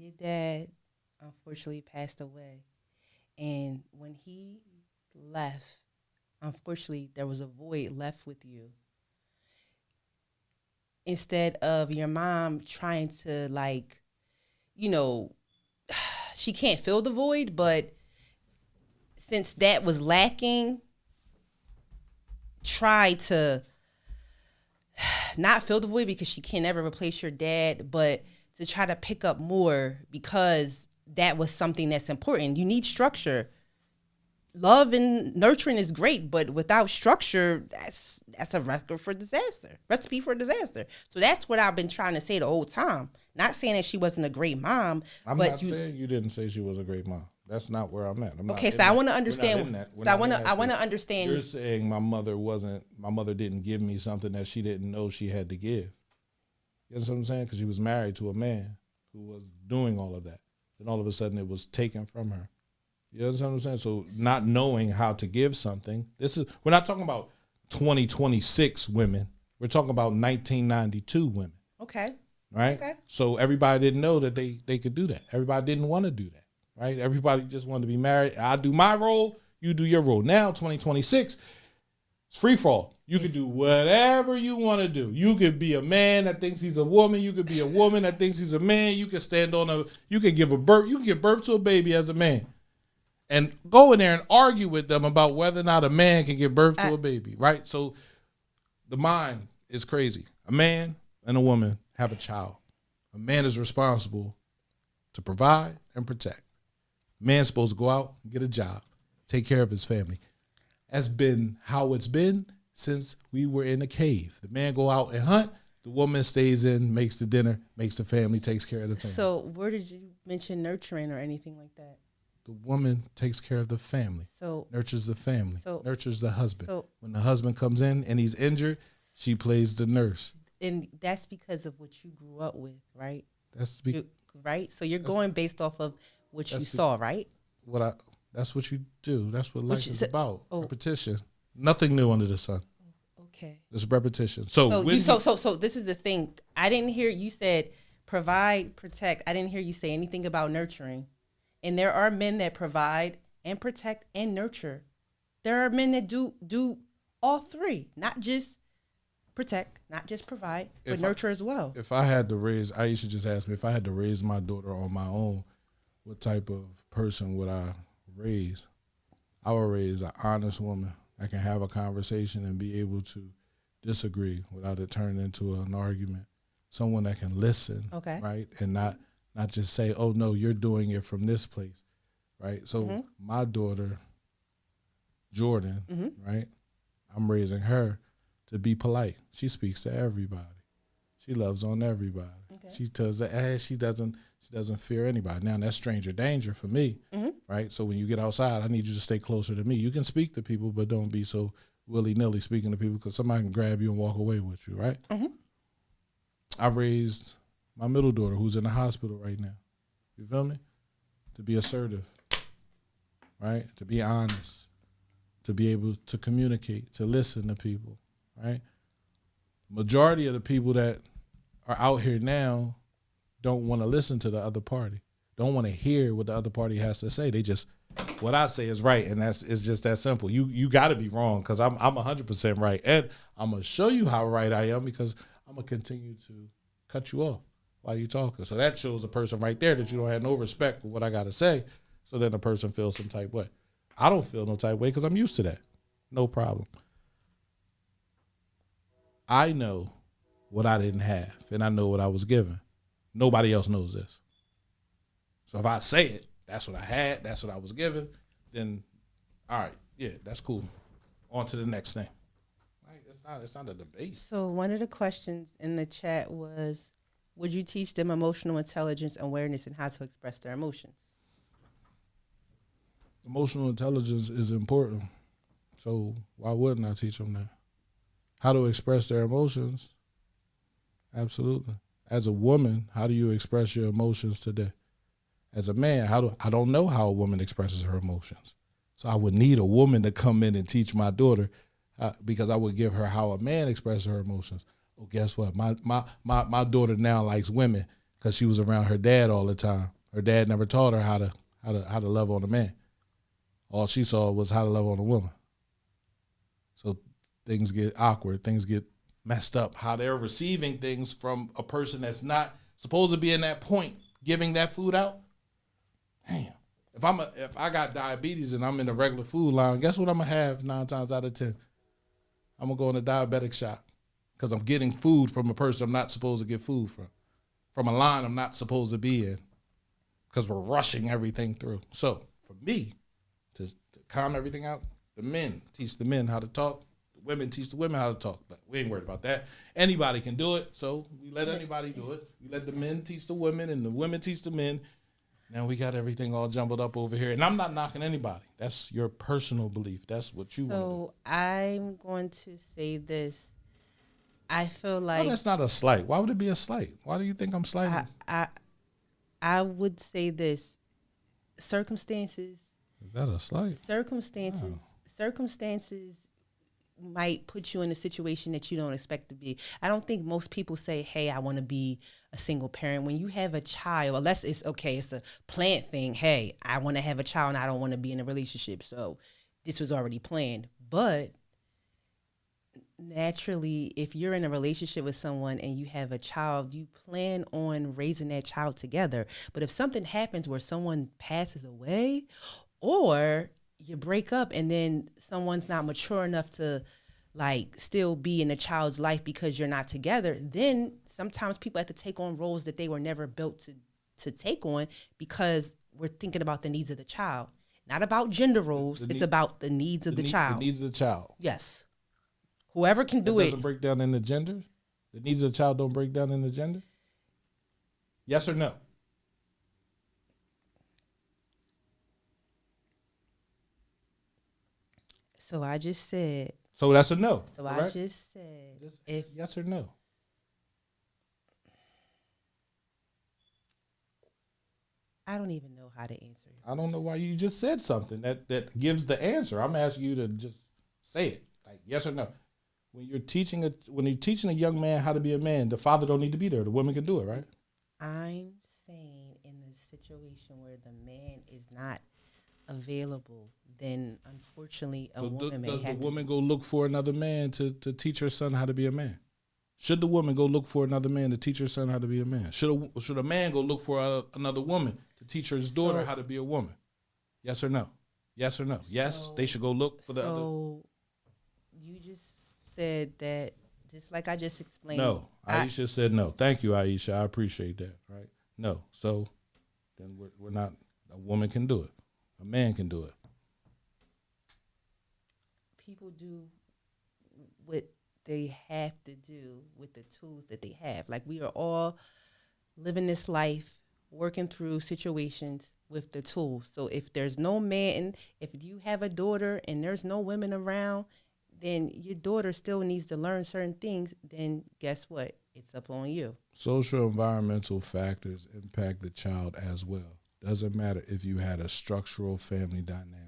Speaker 3: Your dad unfortunately passed away. And when he left, unfortunately, there was a void left with you. Instead of your mom trying to, like, you know, she can't fill the void, but since that was lacking, try to not fill the void because she can never replace your dad, but to try to pick up more because that was something that's important. You need structure. Love and nurturing is great, but without structure, that's a recipe for disaster. So that's what I've been trying to say the whole time. Not saying that she wasn't a great mom.
Speaker 2: I'm not saying you didn't say she was a great mom. That's not where I'm at.
Speaker 3: Okay, so I want to understand. So I want to understand.
Speaker 2: You're saying my mother didn't give me something that she didn't know she had to give. You know what I'm saying? Because she was married to a man who was doing all of that. And all of a sudden it was taken from her. You understand what I'm saying? So not knowing how to give something. We're not talking about 2026 women. We're talking about 1992 women.
Speaker 3: Okay.
Speaker 2: Right? Okay. So everybody didn't know that they could do that. Everybody didn't want to do that. Right? Everybody just wanted to be married. I do my role, you do your role. Now, 2026, it's free for all. You can do whatever you want to do. You could be a man that thinks he's a woman. You could be a woman that thinks he's a man. You can you can give birth to a baby as a man. And go in there and argue with them about whether or not a man can give birth to a baby, right? So the mind is crazy. A man and a woman have a child. A man is responsible to provide and protect. A man's supposed to go out and get a job, take care of his family. That's been how it's been since we were in a cave. The man go out and hunt. The woman stays in, makes the dinner, makes the family, takes care of the family.
Speaker 3: So where did you mention nurturing or anything like that?
Speaker 2: The woman takes care of the family, nurtures the family, nurtures the husband. When the husband comes in and he's injured, she plays the nurse.
Speaker 3: And that's because of what you grew up with, right?
Speaker 2: Right?
Speaker 3: So you're going based off of what you saw, right?
Speaker 2: That's what you do. That's what life is about. Repetition. Nothing new under the sun.
Speaker 3: Okay.
Speaker 2: It's repetition. So
Speaker 3: this is the thing. I didn't hear you said provide, protect. I didn't hear you say anything about nurturing. And there are men that provide and protect and nurture. There are men that do all three, not just protect, not just provide, but nurture as well.
Speaker 2: If I had to raise, Aisha just asked me, if I had to raise my daughter on my own, what type of person would I raise? I would raise an honest woman that can have a conversation and be able to disagree without it turning into an argument. Someone that can listen, right, and not just say, oh, no, you're doing it from this place, right? So my daughter, Jordan, right, I'm raising her to be polite. She speaks to everybody. She loves on everybody. Okay. She tells the ass she doesn't fear anybody. Now, that's stranger danger for me, right? So when you get outside, I need you to stay closer to me. You can speak to people, but don't be so willy-nilly speaking to people because somebody can grab you and walk away with you, right? I raised my middle daughter, who's in the hospital right now. You feel me? To be assertive, right? To be honest, to be able to communicate, to listen to people, right? Majority of the people that are out here now don't want to listen to the other party, don't want to hear what the other party has to say. They just, what I say is right, and it's just that simple. You got to be wrong because I'm 100% right, and I'm going to show you how right I am because I'm going to continue to cut you off while you're talking. So that shows a person right there that you don't have no respect for what I got to say, so then the person feels some type way. I don't feel no type way because I'm used to that. No problem. I know what I didn't have, and I know what I was given. Nobody else knows this. So if I say it, that's what I had, that's what I was given, then, all right, yeah, that's cool. On to the next thing. Right? It's not a debate.
Speaker 3: So one of the questions in the chat was, would you teach them emotional intelligence, awareness, and how to express their emotions?
Speaker 2: Emotional intelligence is important. So why wouldn't I teach them that? How to express their emotions? Absolutely. As a woman, how do you express your emotions today? As a man, I don't know how a woman expresses her emotions. So I would need a woman to come in and teach my daughter because I would give her how a man expresses her emotions. Oh, guess what? My daughter now likes women because she was around her dad all the time. Her dad never taught her how to love on a man. All she saw was how to love on a woman. So things get awkward, things get messed up. How they're receiving things from a person that's not supposed to be in that point, giving that food out. Damn. If I got diabetes and I'm in the regular food line, guess what I'm gonna have 9 times out of 10? I'm gonna go in a diabetic shop because I'm getting food from a person I'm not supposed to get food from a line I'm not supposed to be in, because we're rushing everything through. So for me to calm everything out, the men teach the men how to talk, the women teach the women how to talk. But we ain't worried about that. Anybody can do it, so we let anybody do it. We let the men teach the women and the women teach the men. Now we got everything all jumbled up over here. And I'm not knocking anybody. That's your personal belief. That's what you want to do.
Speaker 3: So I'm going to say this. I feel like...
Speaker 2: No, that's not a slight. Why would it be a slight? Why do you think I'm slighting?
Speaker 3: I would say this. Circumstances...
Speaker 2: Is that a slight?
Speaker 3: Circumstances might put you in a situation that you don't expect to be. I don't think most people say, hey, I want to be a single parent. When you have a child, unless it's okay, it's a planned thing. Hey, I want to have a child and I don't want to be in a relationship. So this was already planned. But naturally, if you're in a relationship with someone and you have a child, you plan on raising that child together. But if something happens where someone passes away, or you break up and then someone's not mature enough to like still be in a child's life because you're not together, then sometimes people have to take on roles that they were never built to take on, because we're thinking about the needs of the child, not about gender roles. It's about the needs of the child.
Speaker 2: The needs of the child.
Speaker 3: Yes. Whoever can do
Speaker 2: it
Speaker 3: it.
Speaker 2: Doesn't break down in the gender? The needs of the child don't break down in the gender? Yes or no?
Speaker 3: So I just said.
Speaker 2: So that's a no.
Speaker 3: So
Speaker 2: correct?
Speaker 3: I just said. If
Speaker 2: yes or no.
Speaker 3: I don't even know how to answer it.
Speaker 2: I don't know why you just said something that gives the answer. I'm asking you to just say it, like yes or no. When you're teaching a young man how to be a man, the father don't need to be there. The woman can do it, right?
Speaker 3: I'm saying in a situation where the man is not available, then unfortunately a woman may have to.
Speaker 2: Does the woman go look for another man to teach her son how to be a man? Should the woman go look for another man to teach her son how to be a man? Should a man go look for another woman to teach his daughter how to be a woman? Yes or no? Yes or no? Yes, they should go look for the other.
Speaker 3: So you just said that, just like I just explained.
Speaker 2: No, Aisha said no. Thank you, Aisha. I appreciate that. Right? No. So then we're not. A woman can do it. A man can do it.
Speaker 3: People do what they have to do with the tools that they have. Like, we are all living this life, working through situations with the tools. So if there's no man, if you have a daughter and there's no women around, then your daughter still needs to learn certain things. Then guess what? It's up on you.
Speaker 2: Social environmental factors impact the child as well. Doesn't matter if you had a structural family dynamic.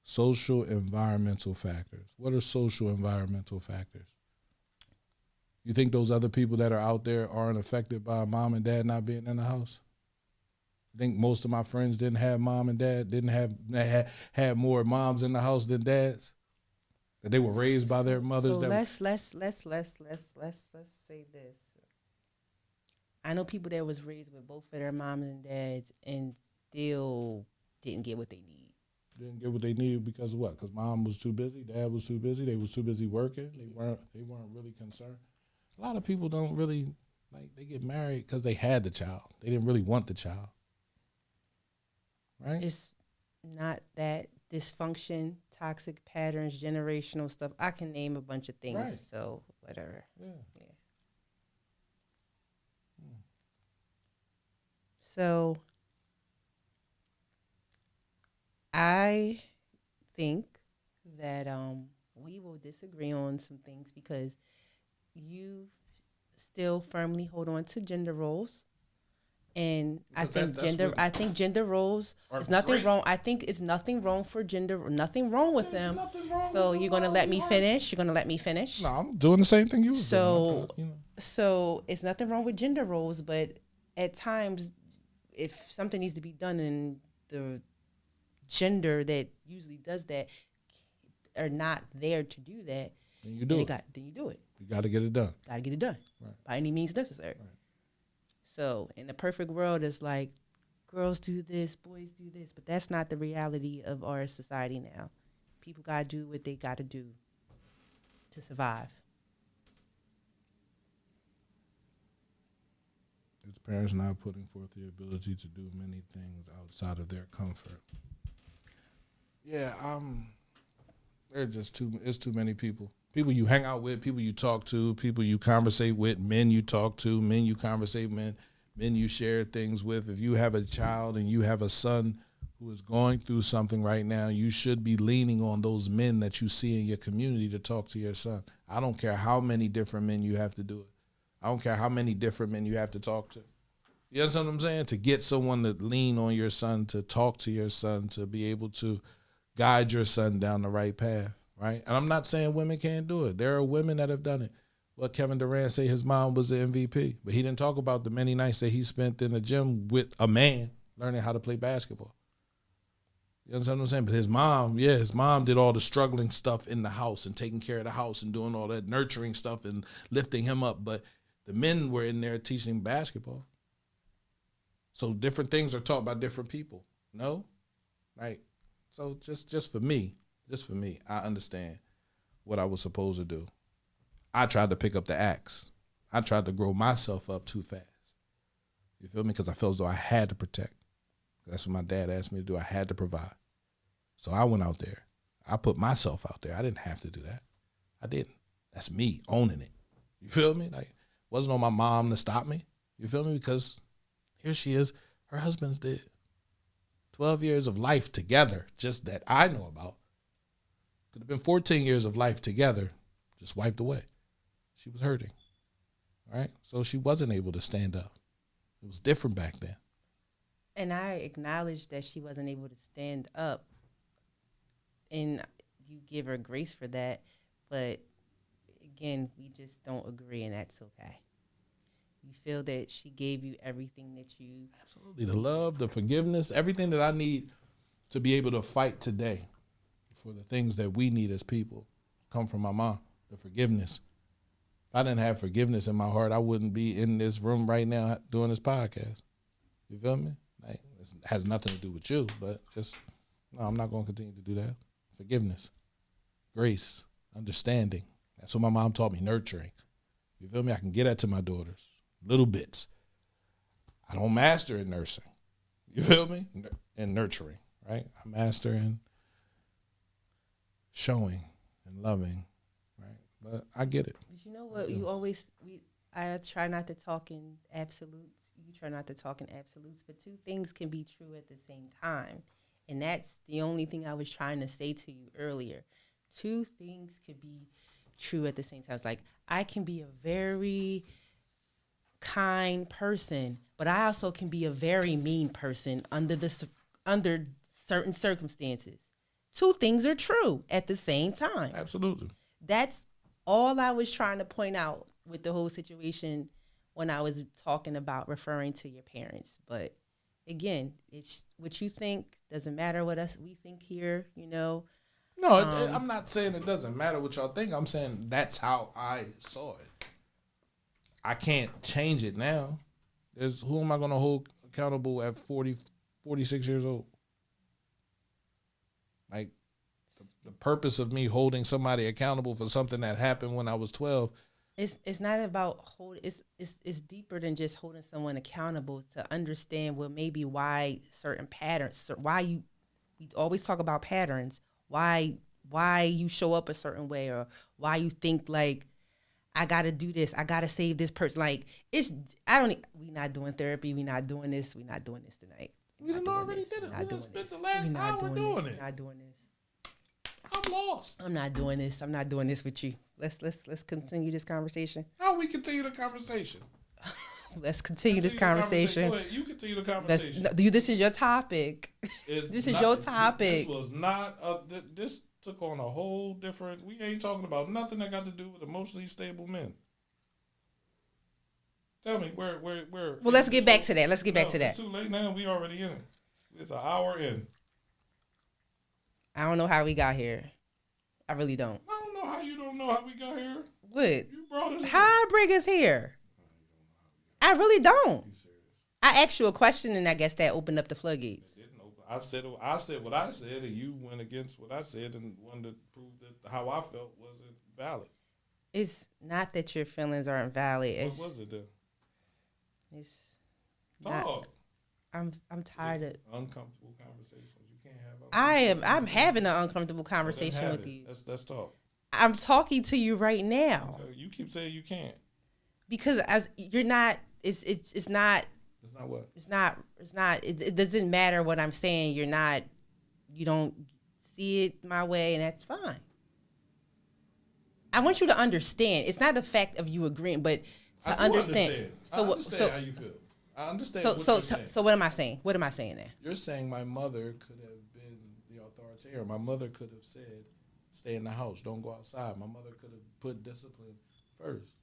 Speaker 2: Social environmental factors. What are social environmental factors? You think those other people that are out there aren't affected by mom and dad not being in the house? I think most of my friends didn't have mom and dad, had more moms in the house than dads. That they were raised by their mothers.
Speaker 3: So let's say this. I know people that was raised with both of their moms and dads and still didn't get what they need.
Speaker 2: Didn't get what they needed because of what? Because mom was too busy, dad was too busy, they was too busy working. They weren't really concerned. A lot of people don't really, like, they get married because they had the child. They didn't really want the child. Right?
Speaker 3: It's not that dysfunction, toxic patterns, generational stuff. I can name a bunch of things.
Speaker 2: Right.
Speaker 3: So whatever.
Speaker 2: Yeah.
Speaker 3: So I think that we will disagree on some things because you still firmly hold on to gender roles. And I
Speaker 2: Because
Speaker 3: think
Speaker 2: that's what
Speaker 3: I think gender roles.
Speaker 2: are
Speaker 3: It's nothing
Speaker 2: great.
Speaker 3: wrong. I think it's nothing wrong for gender. Nothing wrong with
Speaker 2: There's
Speaker 3: them.
Speaker 2: nothing wrong
Speaker 3: So
Speaker 2: with
Speaker 3: you're gonna let me
Speaker 2: nobody.
Speaker 3: finish. You're gonna let me finish.
Speaker 2: No, I'm doing the same thing you was
Speaker 3: So,
Speaker 2: doing.
Speaker 3: so it's nothing wrong with gender roles, but at times, if something needs to be done and the gender that usually does that are not there to do that,
Speaker 2: Then you do it.
Speaker 3: then you do it.
Speaker 2: You got to get it done.
Speaker 3: Got to get it done by any means necessary.
Speaker 2: Right.
Speaker 3: So in the perfect world, it's like girls do this, boys do this, but that's not the reality of our society now. People got to do what they got to do to survive.
Speaker 2: It's parents not putting forth the ability to do many things outside of their comfort. Yeah, there's just it's too many people. People you hang out with, people you talk to, people you conversate with, men you talk to, men you conversate with, men you share things with. If you have a child and you have a son who is going through something right now, you should be leaning on those men that you see in your community to talk to your son. I don't care how many different men you have to do it. I don't care how many different men you have to talk to. You understand what I'm saying? To get someone to lean on your son, to talk to your son, to be able to guide your son down the right path, right? And I'm not saying women can't do it. There are women that have done it. Well, Kevin Durant say his mom was the MVP, but he didn't talk about the many nights that he spent in the gym with a man learning how to play basketball. You understand what I'm saying? But his mom did all the struggling stuff in the house and taking care of the house and doing all that nurturing stuff and lifting him up. But the men were in there teaching him basketball. So different things are taught by different people. No? Right? So just for me, I understand what I was supposed to do. I tried to pick up the axe. I tried to grow myself up too fast. You feel me? Because I felt as though I had to protect. That's what my dad asked me to do. I had to provide. So I went out there. I put myself out there. I didn't have to do that. I didn't. That's me owning it. You feel me? Like, wasn't on my mom to stop me. You feel me? Because here she is. Her husband's dead. 12 years of life together, just that I know about. Could have been 14 years of life together, just wiped away. She was hurting, right? So she wasn't able to stand up. It was different back then.
Speaker 3: And I acknowledge that she wasn't able to stand up, and you give her grace for that. But again, we just don't agree, and that's okay. You feel that she gave you everything that you...
Speaker 2: Absolutely. The love, the forgiveness, everything that I need to be able to fight today for the things that we need as people come from my mom. The forgiveness. If I didn't have forgiveness in my heart, I wouldn't be in this room right now doing this podcast. You feel me? Like, it has nothing to do with you, but just, no, I'm not going to continue to do that. Forgiveness, grace, understanding. That's what my mom taught me, nurturing. You feel me? I can get that to my daughters. Little bits. I don't master in nursing. You feel me? In nurturing, right? I master in showing and loving, right? But I get it.
Speaker 3: But you know what? You always... I try not to talk in absolutes. You try not to talk in absolutes. But two things can be true at the same time. And that's the only thing I was trying to say to you earlier. Two things could be true at the same time. It's like, I can be a very... kind person, but I also can be a very mean person under certain circumstances. Two things are true at the same time.
Speaker 2: Absolutely.
Speaker 3: That's all I was trying to point out with the whole situation when I was talking about referring to your parents. But again, it's what you think doesn't matter what we think here, you know.
Speaker 2: No, I'm not saying it doesn't matter what y'all think. I'm saying that's how I saw it. I can't change it now. Who am I going to hold accountable at 46 years old? Like, the purpose of me holding somebody accountable for something that happened when I was 12.
Speaker 3: It's not about it's deeper than just holding someone accountable, to understand, well, maybe why certain patterns, why you always talk about patterns, why you show up a certain way, or why you think like, I gotta do this, I gotta save this person. Like, we not doing therapy, we not doing this tonight.
Speaker 2: We done already did it. We done spent the last hour doing it.
Speaker 3: We're not doing this.
Speaker 2: I'm lost.
Speaker 3: I'm not doing this with you. Let's continue this conversation.
Speaker 2: How we continue the conversation?
Speaker 3: Let's continue this conversation.
Speaker 2: Go ahead. You continue the conversation.
Speaker 3: This is your topic. This is your topic.
Speaker 2: This was not. This took on a whole different. We ain't talking about nothing that got to do with emotionally stable men. Tell me where. Well,
Speaker 3: let's get back to that. Let's get back to that.
Speaker 2: It's too late now. We already in it. It's an hour in.
Speaker 3: I don't know how we got here. I really don't.
Speaker 2: I don't know how you don't know how we got here.
Speaker 3: What?
Speaker 2: You brought us.
Speaker 3: How I bring us here? I really don't. I asked you a question, and I guess that opened up the floodgates.
Speaker 2: I said what I said, and you went against what I said and wanted to prove that how I felt wasn't valid.
Speaker 3: It's not that your feelings aren't valid.
Speaker 2: What was it then?
Speaker 3: It's
Speaker 2: talk.
Speaker 3: I'm tired of
Speaker 2: uncomfortable conversations. You can't have.
Speaker 3: I'm having an uncomfortable conversation with you.
Speaker 2: Let's talk.
Speaker 3: I'm talking to you right now.
Speaker 2: You keep saying you can't.
Speaker 3: Because you're not. It's not.
Speaker 2: It's not what?
Speaker 3: It's not. It doesn't matter what I'm saying. You're not. You don't see it my way, and that's fine. I want you to understand. It's not the fact of you agreeing, but to understand.
Speaker 2: I understand how you feel. I understand what you're saying.
Speaker 3: So what am I saying? What am I saying there?
Speaker 2: You're saying my mother could have been the authoritarian. My mother could have said, stay in the house, don't go outside. My mother could have put discipline first.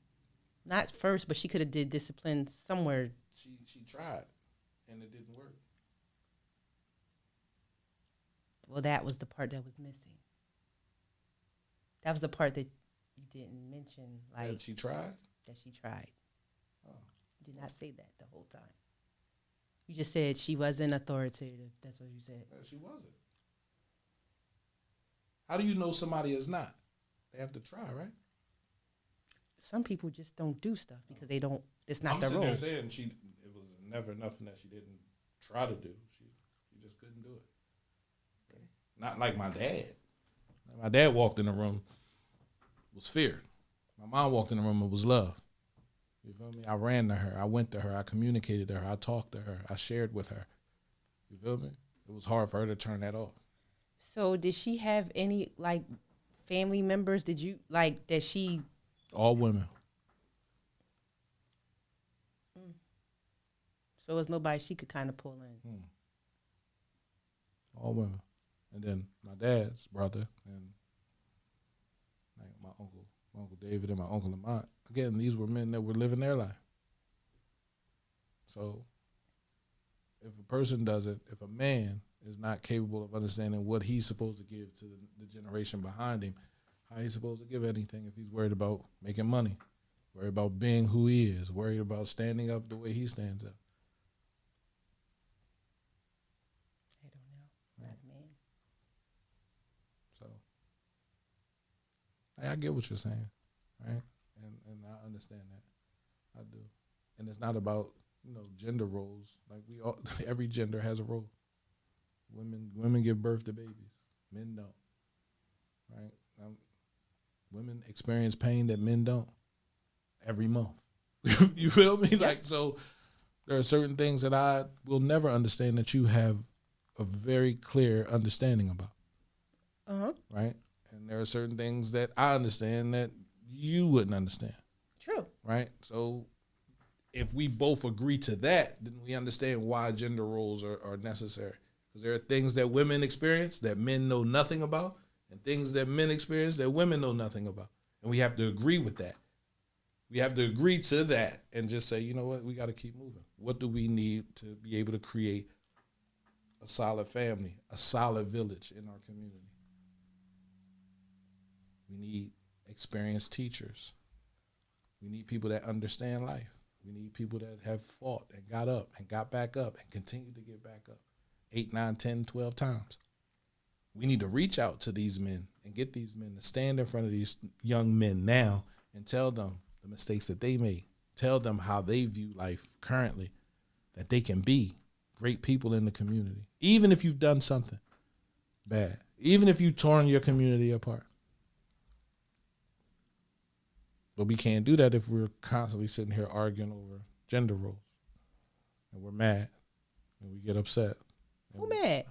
Speaker 3: Not first, but she could have did discipline somewhere.
Speaker 2: She tried, and it didn't work.
Speaker 3: Well, that was the part that was missing. That was the part that you didn't mention. Like
Speaker 2: that she tried?
Speaker 3: That she tried.
Speaker 2: Oh.
Speaker 3: You did not say that the whole time. You just said she wasn't authoritative. That's what you said.
Speaker 2: She wasn't. How do you know somebody is not? They have to try, right?
Speaker 3: Some people just don't do stuff because they don't. It's not their role.
Speaker 2: I'm sitting there saying it was never nothing that she didn't try to do. She just couldn't do it. Okay. Not like my dad. My dad walked in the room, was fear. My mom walked in the room, it was love. You feel me? I ran to her. I went to her. I communicated to her. I talked to her. I shared with her. You feel me? It was hard for her to turn that off.
Speaker 3: So did she have any like family members? Did you like that she?
Speaker 2: All women.
Speaker 3: So it's nobody she could kind of pull in.
Speaker 2: All women. And then my dad's brother and like my uncle David and my uncle Lamont. Again, these were men that were living their life. So if a person doesn't, if a man is not capable of understanding what he's supposed to give to the generation behind him, how he's supposed to give anything if he's worried about making money, worried about being who he is, worried about standing up the way he stands up.
Speaker 3: I don't know. Not a man.
Speaker 2: So I get what you're saying, right? And I understand that. I do. And it's not about, gender roles. Like every gender has a role. Women give birth to babies. Men don't. Right? Women experience pain that men don't every month. You feel me? Yep. Like, so there are certain things that I will never understand that you have a very clear understanding about.
Speaker 3: Uh-huh.
Speaker 2: Right? And there are certain things that I understand that you wouldn't understand.
Speaker 3: True.
Speaker 2: Right? So if we both agree to that, then we understand why gender roles are necessary. Because there are things that women experience that men know nothing about, and things that men experience that women know nothing about. And we have to agree with that. We have to agree to that and just say, you know what, we got to keep moving. What do we need to be able to create a solid family, a solid village in our community? We need experienced teachers. We need people that understand life. We need people that have fought and got up and got back up and continue to get back up 8, 9, 10, 12 times. We need to reach out to these men and get these men to stand in front of these young men now and tell them the mistakes that they made. Tell them how they view life currently, that they can be great people in the community, even if you've done something bad, even if you've torn your community apart. But we can't do that if we're constantly sitting here arguing over gender roles. And we're mad. And we get upset.
Speaker 3: Who mad?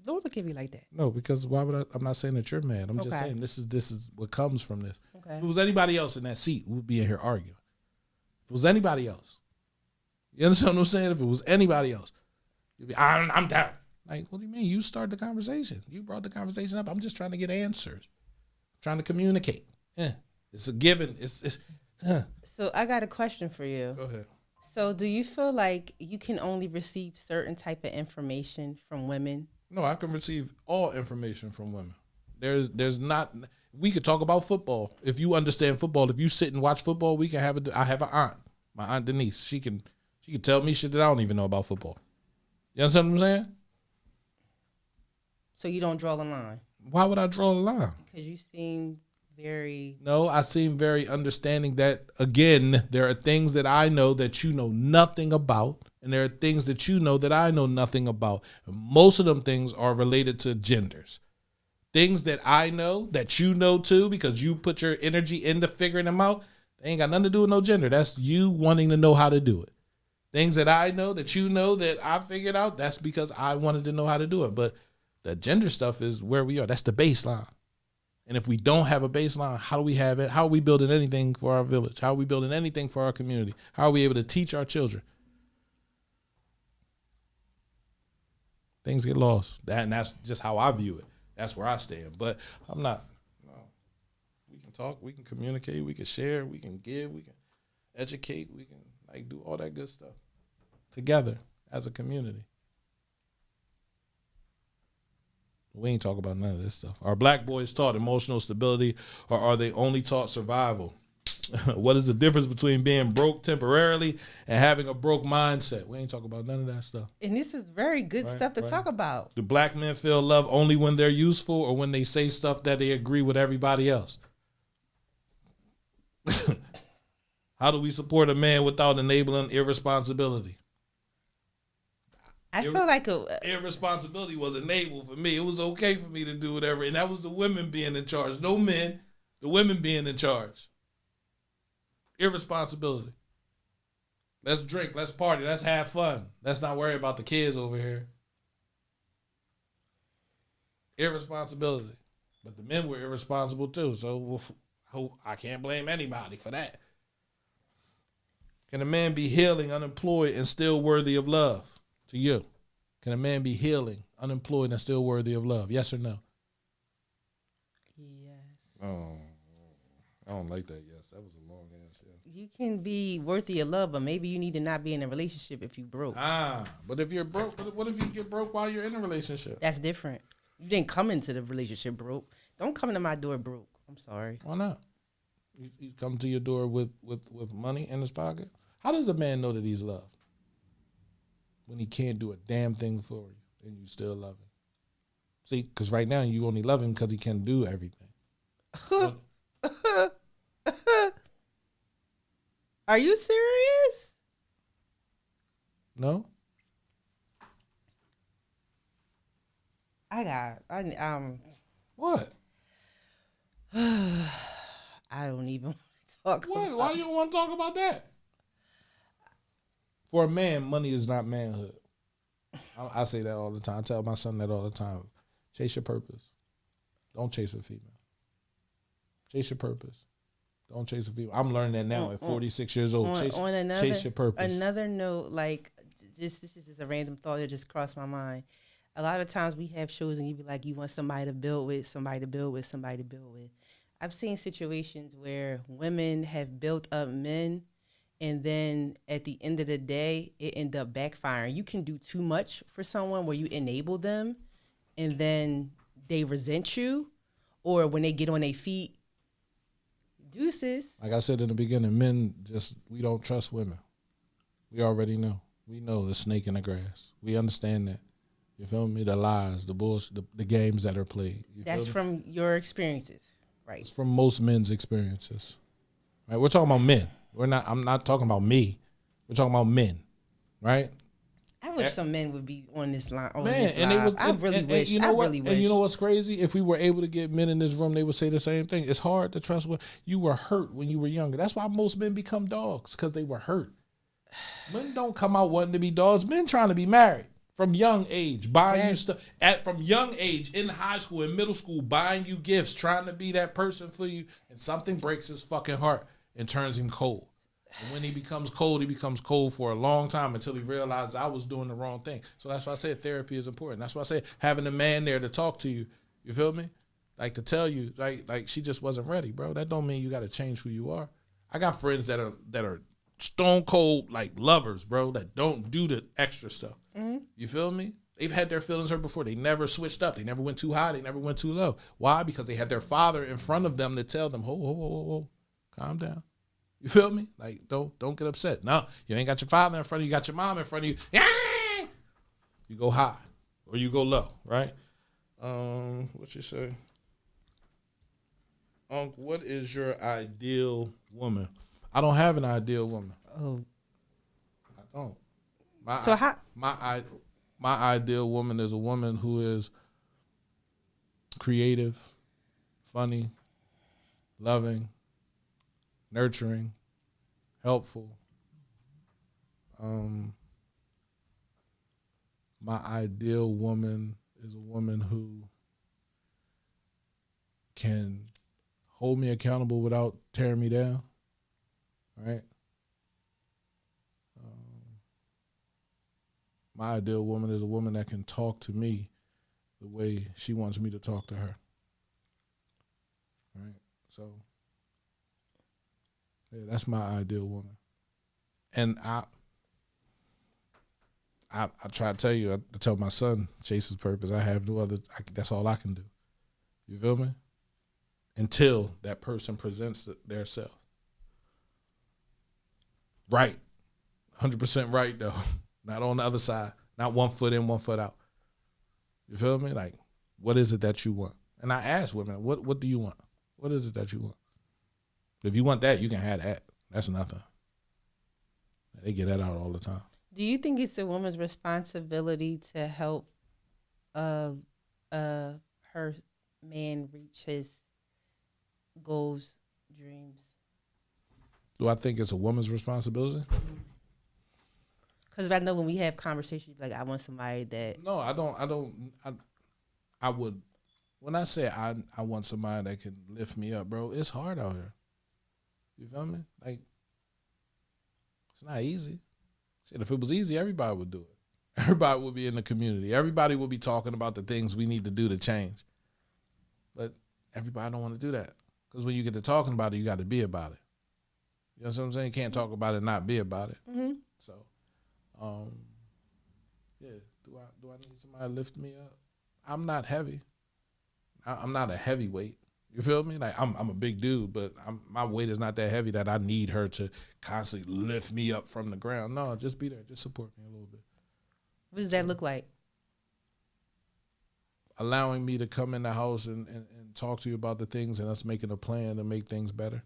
Speaker 3: Don't look at me like that.
Speaker 2: No, because why would I'm not saying that you're mad. I'm just saying this is what comes from this.
Speaker 3: Okay.
Speaker 2: If it was anybody else in that seat, we'd be in here arguing. If it was anybody else. You understand what I'm saying? If it was anybody else, you'd be, I'm down. Like, what do you mean? You started the conversation. You brought the conversation up. I'm just trying to get answers. I'm trying to communicate. It's a given.
Speaker 3: So I got a question for you.
Speaker 2: Go ahead.
Speaker 3: So do you feel like you can only receive certain type of information from women?
Speaker 2: No, I can receive all information from women. There's not. We could talk about football. If you understand football, if you sit and watch football, we can have I have an aunt, my aunt Denise. She can tell me shit that I don't even know about football. You understand what I'm saying?
Speaker 3: So you don't draw the line?
Speaker 2: Why would I draw the line?
Speaker 3: Because you seem very...
Speaker 2: No, I seem very understanding that, again, there are things that I know that you know nothing about, and there are things that you know that I know nothing about. And most of them things are related to genders. Things that I know that you know too, because you put your energy into figuring them out, they ain't got nothing to do with no gender. That's you wanting to know how to do it. Things that I know that you know that I figured out, that's because I wanted to know how to do it. But the gender stuff is where we are. That's the baseline. And if we don't have a baseline, how do we have it? How are we building anything for our village? How are we building anything for our community? How are we able to teach our children? Things get lost. And that's just how I view it. That's where I stand. But I'm not. No. We can talk. We can communicate. We can share. We can give. We can educate. We can do all that good stuff together as a community. We ain't talk about none of this stuff. Are black boys taught emotional stability, or are they only taught survival? What is the difference between being broke temporarily and having a broke mindset? We ain't talk about none of that stuff.
Speaker 3: And this is very good stuff to talk about.
Speaker 2: Do black men feel love only when they're useful, or when they say stuff that they agree with everybody else? How do we support a man without enabling irresponsibility?
Speaker 3: I feel like
Speaker 2: irresponsibility was enabled for me. It was okay for me to do whatever. And that was the women being in charge. No men, the women being in charge. Irresponsibility. Let's drink. Let's party. Let's have fun. Let's not worry about the kids over here. Irresponsibility. But the men were irresponsible too. So I can't blame anybody for that. Can a man be healing, unemployed, and still worthy of love? To you. Can a man be healing, unemployed, and still worthy of love? Yes or no?
Speaker 3: Yes.
Speaker 2: Oh, I don't like that yes. That was a long ass yes.
Speaker 3: You can be worthy of love, but maybe you need to not be in a relationship if you broke.
Speaker 2: But if you're broke, what if you get broke while you're in a relationship?
Speaker 3: That's different. You didn't come into the relationship broke. Don't come into my door broke. I'm sorry.
Speaker 2: Why not? You come to your door with money in his pocket? How does a man know that he's loved when he can't do a damn thing for you and you still love him? See, because right now you only love him because he can do everything.
Speaker 3: Are you serious?
Speaker 2: No? What?
Speaker 3: I don't even talk
Speaker 2: What?
Speaker 3: about
Speaker 2: Why you don't want to talk about that? For a man, money is not manhood. I say that all the time. I tell my son that all the time. Chase your purpose. Don't chase a female. Chase your purpose. Don't chase a female. I'm learning that now at 46 years old. Chase your purpose.
Speaker 3: Another note, like, this is just a random thought that just crossed my mind. A lot of times we have shows and you be like, you want somebody to build with, somebody to build with, somebody to build with. I've seen situations where women have built up men, and then at the end of the day, it end up backfiring. You can do too much for someone where you enable them, and then they resent you, or when they get on their feet, deuces.
Speaker 2: Like I said in the beginning, men we don't trust women. We already know. We know the snake in the grass. We understand that. You feel me? The lies, the bullshit, the games that are played.
Speaker 3: That's from your experiences, right?
Speaker 2: It's from most men's experiences. Right? We're talking about men. I'm not talking about me. We're talking about men, right?
Speaker 3: I wish some men would be on this line.
Speaker 2: I really wish. You know what? And you know what's crazy? If we were able to get men in this room, they would say the same thing. It's hard to trust when you were hurt when you were younger. That's why most men become dogs, because they were hurt. Men don't come out wanting to be dogs. Men trying to be married from young age, buying you stuff from young age in high school and middle school, buying you gifts, trying to be that person for you, and something breaks his fucking heart and turns him cold. And when he becomes cold for a long time until he realizes I was doing the wrong thing. So that's why I said therapy is important. That's why I said having a man there to talk to you. You feel me? Like to tell you, like she just wasn't ready, bro. That don't mean you got to change who you are. I got friends that are stone cold like lovers, bro, that don't do the extra stuff. Mm-hmm. You feel me? They've had their feelings hurt before. They never switched up. They never went too high. They never went too low. Why? Because they had their father in front of them to tell them, ho, calm down. You feel me? Like, don't get upset. No, you ain't got your father in front of you. You got your mom in front of you. You go high or you go low, right? What you say? What is your ideal woman? I don't have an ideal woman.
Speaker 3: Oh.
Speaker 2: I don't. My ideal woman is a woman who is creative, funny, loving, nurturing, helpful. My ideal woman is a woman who can hold me accountable without tearing me down, right? My ideal woman is a woman that can talk to me the way she wants me to talk to her, right? So, yeah, that's my ideal woman. And I try to tell you, I tell my son, chase his purpose. I have no other, that's all I can do. You feel me? Until that person presents their self. Right. 100% right, though. Not on the other side. Not 1 foot in, 1 foot out. You feel me? Like, what is it that you want? And I ask women, what do you want? What is it that you want? If you want that, you can have that. That's nothing. They get that out all the time.
Speaker 3: Do you think it's a woman's responsibility to help her man reach his goals, dreams?
Speaker 2: Do I think it's a woman's responsibility?
Speaker 3: Because I know when we have conversations, like I want somebody that.
Speaker 2: No, I don't. I would. When I say I want somebody that can lift me up, bro, it's hard out here. You feel me? Like, it's not easy. Shit, if it was easy, everybody would do it. Everybody would be in the community. Everybody would be talking about the things we need to do to change. But everybody don't want to do that. Because when you get to talking about it, you got to be about it. You know what I'm saying? You can't talk about it and not be about it. Mm-hmm. So, yeah. Do I need somebody to lift me up? I'm not heavy. I'm not a heavyweight. You feel me? Like I'm a big dude, but my weight is not that heavy that I need her to constantly lift me up from the ground. No, just be there. Just support me a little bit.
Speaker 3: What does that look like?
Speaker 2: Allowing me to come in the house and talk to you about the things and us making a plan to make things better.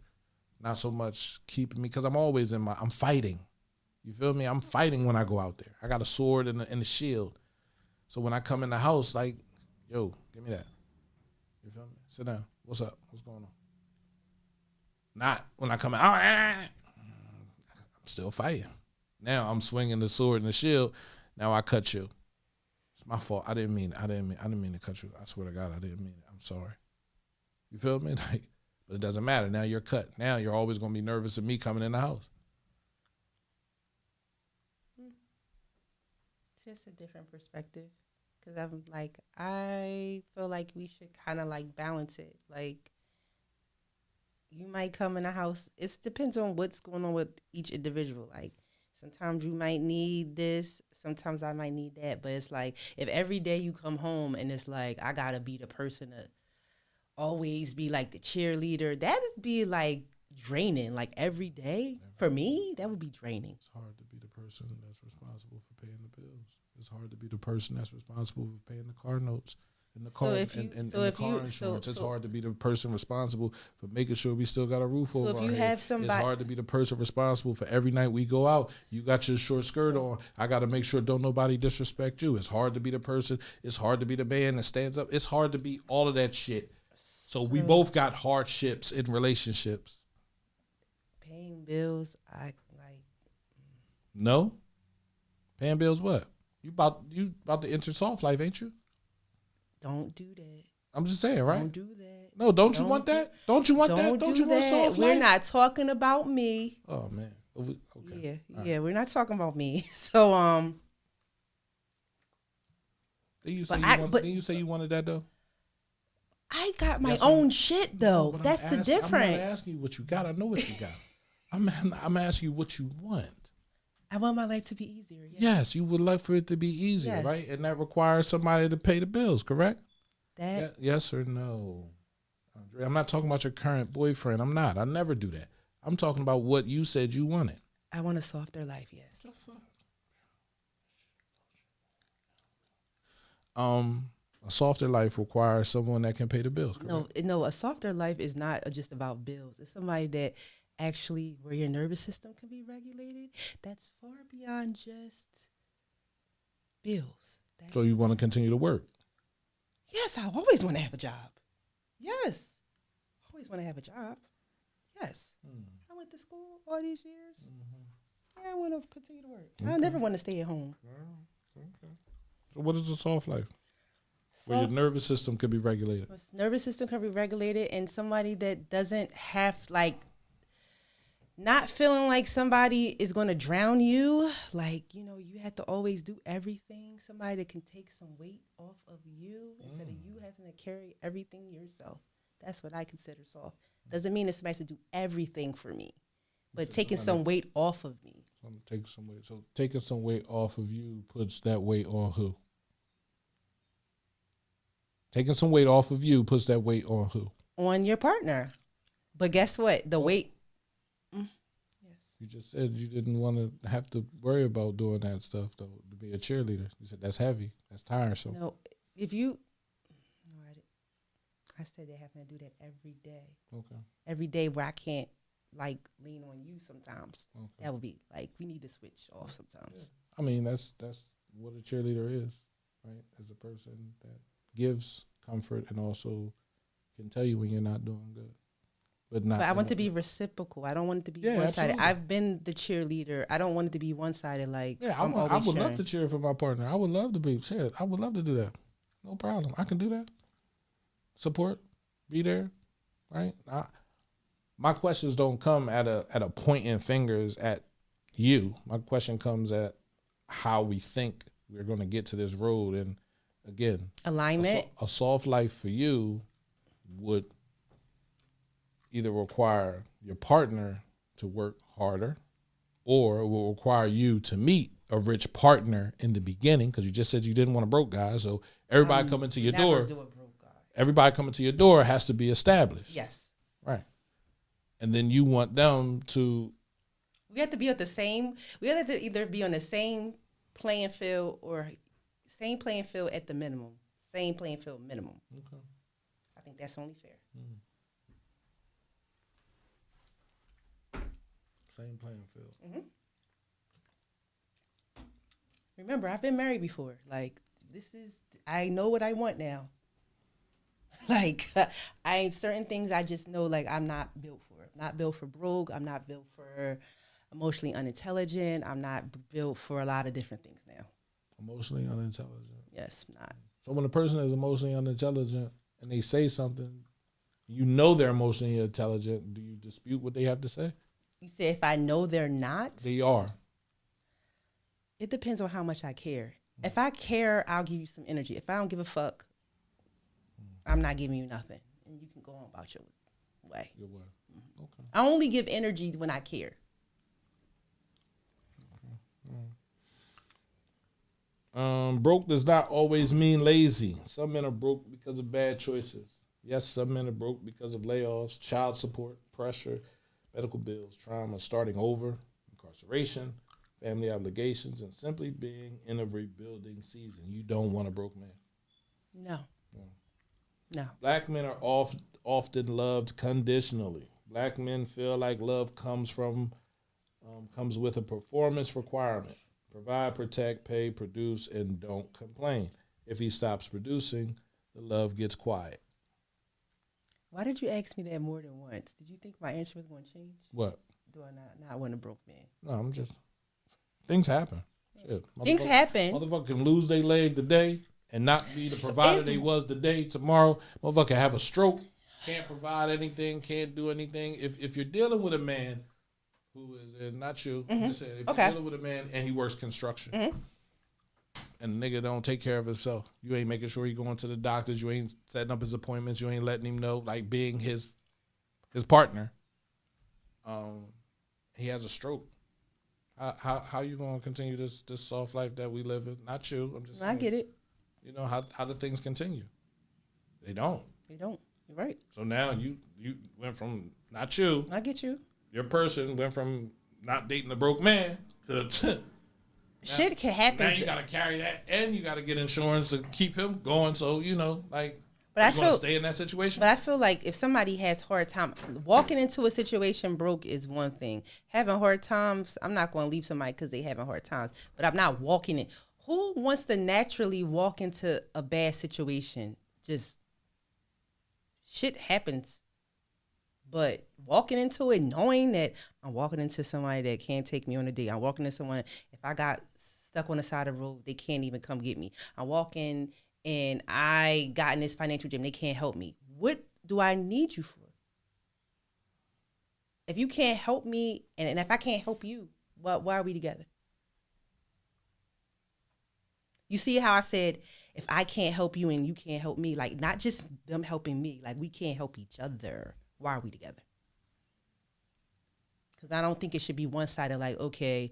Speaker 2: Not so much keeping me, because I'm always I'm fighting. You feel me? I'm fighting when I go out there. I got a sword and a shield. So when I come in the house, like, yo, give me that. You feel me? Sit down. What's up? What's going on? Not when I come out, I'm still fighting. Now I'm swinging the sword and the shield. Now I cut you. It's my fault. I didn't mean to cut you. I swear to God, I didn't mean it. I'm sorry. You feel me? Like, but it doesn't matter. Now you're cut. Now you're always gonna be nervous of me coming in the house.
Speaker 3: It's just a different perspective. Because I'm like, I feel like we should kind of like balance it. Like, you might come in the house. It depends on what's going on with each individual. Like, sometimes you might need this. Sometimes I might need that. But it's like, if every day you come home and it's like, I got to be the person to always be like the cheerleader, that would be like draining. Like, every day, for me, that would be draining.
Speaker 2: It's hard to be the person that's responsible for paying the bills. It's hard to be the person that's responsible for paying the car notes and the car the car insurance. It's hard to be the person responsible for making sure we still got a roof over our head. It's hard to be the person responsible for every night we go out. You got your short skirt on. I got to make sure don't nobody disrespect you. It's hard to be the person. It's hard to be the man that stands up. It's hard to be all of that shit. So we both got hardships in relationships.
Speaker 3: Paying bills, I like.
Speaker 2: No? Paying bills what? You about to enter soft life, ain't you?
Speaker 3: Don't do that.
Speaker 2: I'm just saying, right?
Speaker 3: Don't do that.
Speaker 2: No, don't you want that? Don't you want that? Don't you want soft life?
Speaker 3: We're not talking about me.
Speaker 2: Oh, man. Okay.
Speaker 3: Yeah,
Speaker 2: All
Speaker 3: yeah. We're not talking about me. So
Speaker 2: Then you say you say you wanted that though.
Speaker 3: I got my
Speaker 2: Yes or
Speaker 3: own
Speaker 2: no?
Speaker 3: shit
Speaker 2: No,
Speaker 3: though.
Speaker 2: but
Speaker 3: That's the
Speaker 2: I'm
Speaker 3: difference.
Speaker 2: not asking you what you got. I know what you got. I'm asking you what you want.
Speaker 3: I want my life to be easier.
Speaker 2: Yes, you would like for it to be easier,
Speaker 3: Yes.
Speaker 2: right? And that requires somebody to pay the bills, correct?
Speaker 3: That
Speaker 2: Yes or no? Andre, I'm not talking about your current boyfriend. I'm not. I never do that. I'm talking about what you said you wanted.
Speaker 3: I want a softer life. Yes.
Speaker 2: A softer life requires someone that can pay the bills, correct?
Speaker 3: No. A softer life is not just about bills. It's somebody that actually where your nervous system can be regulated. That's far beyond just bills.
Speaker 2: So you want to continue to work?
Speaker 3: Yes, I always want to have a job. Yes, always want to have a job. Yes, I went to school all these years. Yeah, I want to continue to work. I never want to stay at home.
Speaker 2: Okay. So what is a soft life? Where your nervous system could be regulated.
Speaker 3: Nervous system can be regulated, and somebody that doesn't have not feeling like somebody is going to drown you. Like, you have to always do everything. Somebody that can take some weight off of you instead of you having to carry everything yourself. That's what I consider soft. Doesn't mean that somebody has to do everything for me, but taking some weight off of me.
Speaker 2: Take some weight. So taking some weight off of you puts that weight on who? Taking some weight off of you puts that weight on who?
Speaker 3: On your partner. But guess what? The weight. Yes.
Speaker 2: You just said you didn't want to have to worry about doing that stuff, though, to be a cheerleader. You said that's heavy. That's tiresome.
Speaker 3: No, if you. No, I said they have to do that every day.
Speaker 2: Okay.
Speaker 3: Every day where I can't, lean on you sometimes.
Speaker 2: Okay.
Speaker 3: That would be, we need to switch off sometimes.
Speaker 2: Yeah. I mean, that's what a cheerleader is, right? As a person that gives comfort and also can tell you when you're not doing good. But I
Speaker 3: want to be reciprocal. I don't want it to be one-sided.
Speaker 2: Absolutely.
Speaker 3: I've been the cheerleader. I don't want it to be one-sided.
Speaker 2: I would love to cheer for my partner. I would love to be. Shit, I would love to do that. No problem. I can do that. Support, be there, right? My questions don't come at a pointing fingers at you. My question comes at how we think we're going to get to this road. And again,
Speaker 3: alignment.
Speaker 2: A soft life for you would either require your partner to work harder, or it will require you to meet a rich partner in the beginning, because you just said you didn't want a broke guy. So everybody coming to your door, everybody coming to your door has to be established.
Speaker 3: Yes.
Speaker 2: Right. And then you want them to.
Speaker 3: We have to be at the same. We have to either be on the same playing field or same playing field at the minimum. Same playing field minimum.
Speaker 2: Okay.
Speaker 3: I think that's only fair.
Speaker 2: Same playing field.
Speaker 3: Mm-hmm. Remember, I've been married before. I know what I want now. Certain things I just know, I'm not built for. I'm not built for broke. I'm not built for emotionally unintelligent. I'm not built for a lot of different things now.
Speaker 2: Emotionally unintelligent.
Speaker 3: Yes, not.
Speaker 2: So when a person is emotionally unintelligent and they say something, they're emotionally intelligent, do you dispute what they have to say?
Speaker 3: You say if I know they're not?
Speaker 2: They are.
Speaker 3: It depends on how much I care. If I care, I'll give you some energy. If I don't give a fuck, I'm not giving you nothing. And you can go on about your way.
Speaker 2: Your way. Okay.
Speaker 3: I only give energy when I care.
Speaker 2: Broke does not always mean lazy. Some men are broke because of bad choices. Yes, some men are broke because of layoffs, child support, pressure, medical bills, trauma, starting over, incarceration, family obligations, and simply being in a rebuilding season. You don't want a broke man.
Speaker 3: No.
Speaker 2: Black men are often loved conditionally. Black men feel like love comes with a performance requirement. Provide, protect, pay, produce, and don't complain. If he stops producing, the love gets quiet.
Speaker 3: Why did you ask me that more than once? Did you think my answer was going to change?
Speaker 2: What?
Speaker 3: Do I not want a broke man?
Speaker 2: No, I'm just... Things happen. Shit.
Speaker 3: Things happen.
Speaker 2: Motherfucker can lose their leg today and not be the provider they was today. Tomorrow, motherfucker have a stroke, can't provide anything, can't do anything. If you're dealing with a man who is in, not you, I'm just saying, if
Speaker 3: Okay.
Speaker 2: you're dealing with a man and he works construction, and the nigga don't take care of himself, you ain't making sure he going to the doctors, you ain't setting up his appointments, you ain't letting him know, like being his partner, he has a stroke. How you gonna continue this soft life that we live in? Not you. I'm just saying.
Speaker 3: I get it.
Speaker 2: You know how do things continue? They don't.
Speaker 3: They don't. You're right.
Speaker 2: So now you went from not you.
Speaker 3: I get you.
Speaker 2: Your person went from not dating a broke man to
Speaker 3: Shit can happen.
Speaker 2: now you got to carry that, and you got to get insurance to keep him going. So like,
Speaker 3: But I
Speaker 2: you gonna
Speaker 3: feel-
Speaker 2: stay in that situation.
Speaker 3: But I feel like if somebody has hard time, walking into a situation broke is one thing. Having hard times, I'm not going to leave somebody because they having hard times. But I'm not walking in. Who wants to naturally walk into a bad situation? Just shit happens. But walking into it, knowing that I'm walking into somebody that can't take me on a date. I'm walking into someone, if I got stuck on the side of the road, they can't even come get me. I'm walking and I got in this financial jam, they can't help me. What do I need you for? If you can't help me, and if I can't help you, why are we together? You see how I said, if I can't help you and you can't help me, like not just them helping me, like we can't help each other. Why are we together? Because I don't think it should be one-sided, like, okay,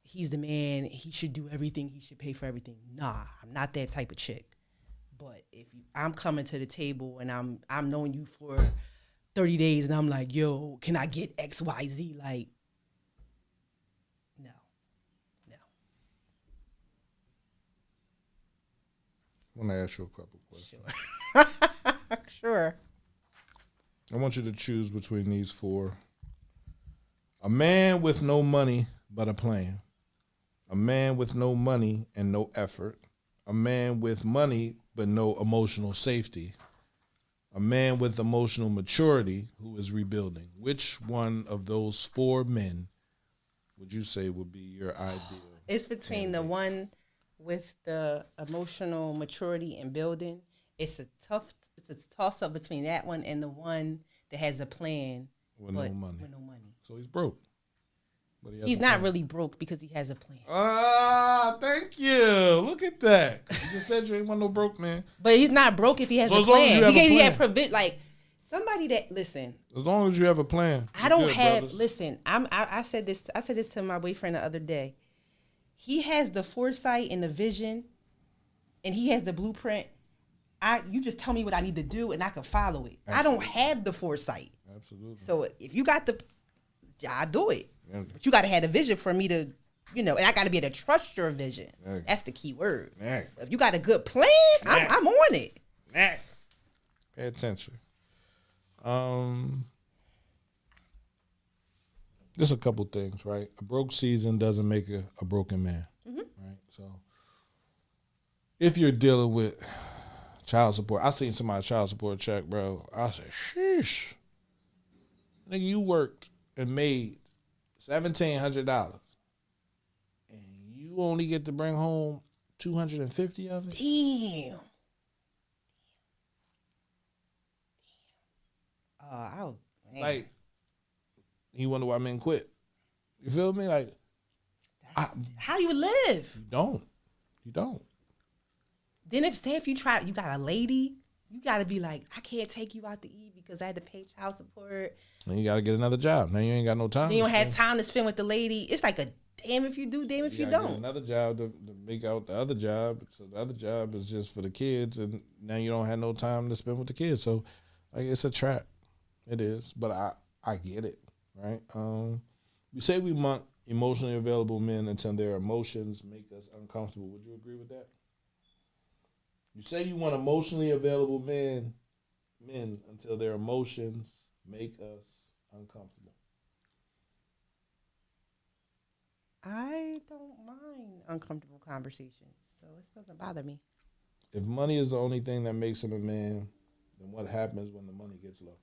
Speaker 3: he's the man, he should do everything, he should pay for everything. Nah, I'm not that type of chick. But if I'm coming to the table and I'm knowing you for 30 days and I'm like, yo, can I get X, Y, Z? Like, no.
Speaker 2: I want to ask you a couple questions.
Speaker 3: Sure.
Speaker 2: I want you to choose between these four. A man with no money but a plan. A man with no money and no effort. A man with money but no emotional safety. A man with emotional maturity who is rebuilding. Which one of those four men would you say would be your ideal?
Speaker 3: It's between the one with the emotional maturity and building. It's a toss up between that one and the one that has a plan
Speaker 2: With no money.
Speaker 3: With no money.
Speaker 2: So he's broke. But
Speaker 3: He's not really broke because he has a plan.
Speaker 2: Thank you. Look at that. You just said you ain't want no broke man.
Speaker 3: But he's not broke if he has
Speaker 2: So
Speaker 3: a
Speaker 2: as long as
Speaker 3: plan.
Speaker 2: you have a
Speaker 3: He
Speaker 2: plan.
Speaker 3: had provision. Like somebody that listen.
Speaker 2: As long as you have a plan.
Speaker 3: I don't
Speaker 2: good,
Speaker 3: have.
Speaker 2: brothers.
Speaker 3: Listen, I said this. I said this to my boyfriend the other day. He has the foresight and the vision, and he has the blueprint. You just tell me what I need to do, and I can follow it.
Speaker 2: Absolutely.
Speaker 3: I don't have the foresight.
Speaker 2: Absolutely.
Speaker 3: So if you got I do it.
Speaker 2: Yeah.
Speaker 3: But you got to have a vision for me to, and I got to be able to trust your vision.
Speaker 2: Yeah.
Speaker 3: That's the key word.
Speaker 2: Yeah.
Speaker 3: If you got a good plan,
Speaker 2: Yeah.
Speaker 3: I'm on it.
Speaker 2: Pay attention. Just a couple things, right? A broke season doesn't make a broken man, right? So if you're dealing with child support, I seen somebody's child support check, bro. I said, sheesh. Nigga, you worked and made $1,700, and you only get to bring home 250 of it.
Speaker 3: Damn. Man.
Speaker 2: Like, you wonder why men quit. You feel me? Like,
Speaker 3: How do you live?
Speaker 2: you don't.
Speaker 3: Then if you try, you got a lady, you got to be like, I can't take you out to eat because I had to pay child support.
Speaker 2: And you got to get another job. Now you ain't got no time.
Speaker 3: Then you don't
Speaker 2: to
Speaker 3: have
Speaker 2: spend.
Speaker 3: time to spend with the lady. It's like a damn if you do, damn if you
Speaker 2: gotta get
Speaker 3: don't.
Speaker 2: another job to make out the other job. So the other job is just for the kids, and now you don't have no time to spend with the kids. So, like, it's a trap. It is, but I get it, right? We say we want emotionally available men until their emotions make us uncomfortable. Would you agree with that? You say you want emotionally available men until their emotions make us uncomfortable.
Speaker 3: I don't mind uncomfortable conversations, so it doesn't bother me.
Speaker 2: If money is the only thing that makes him a man, then what happens when the money gets low?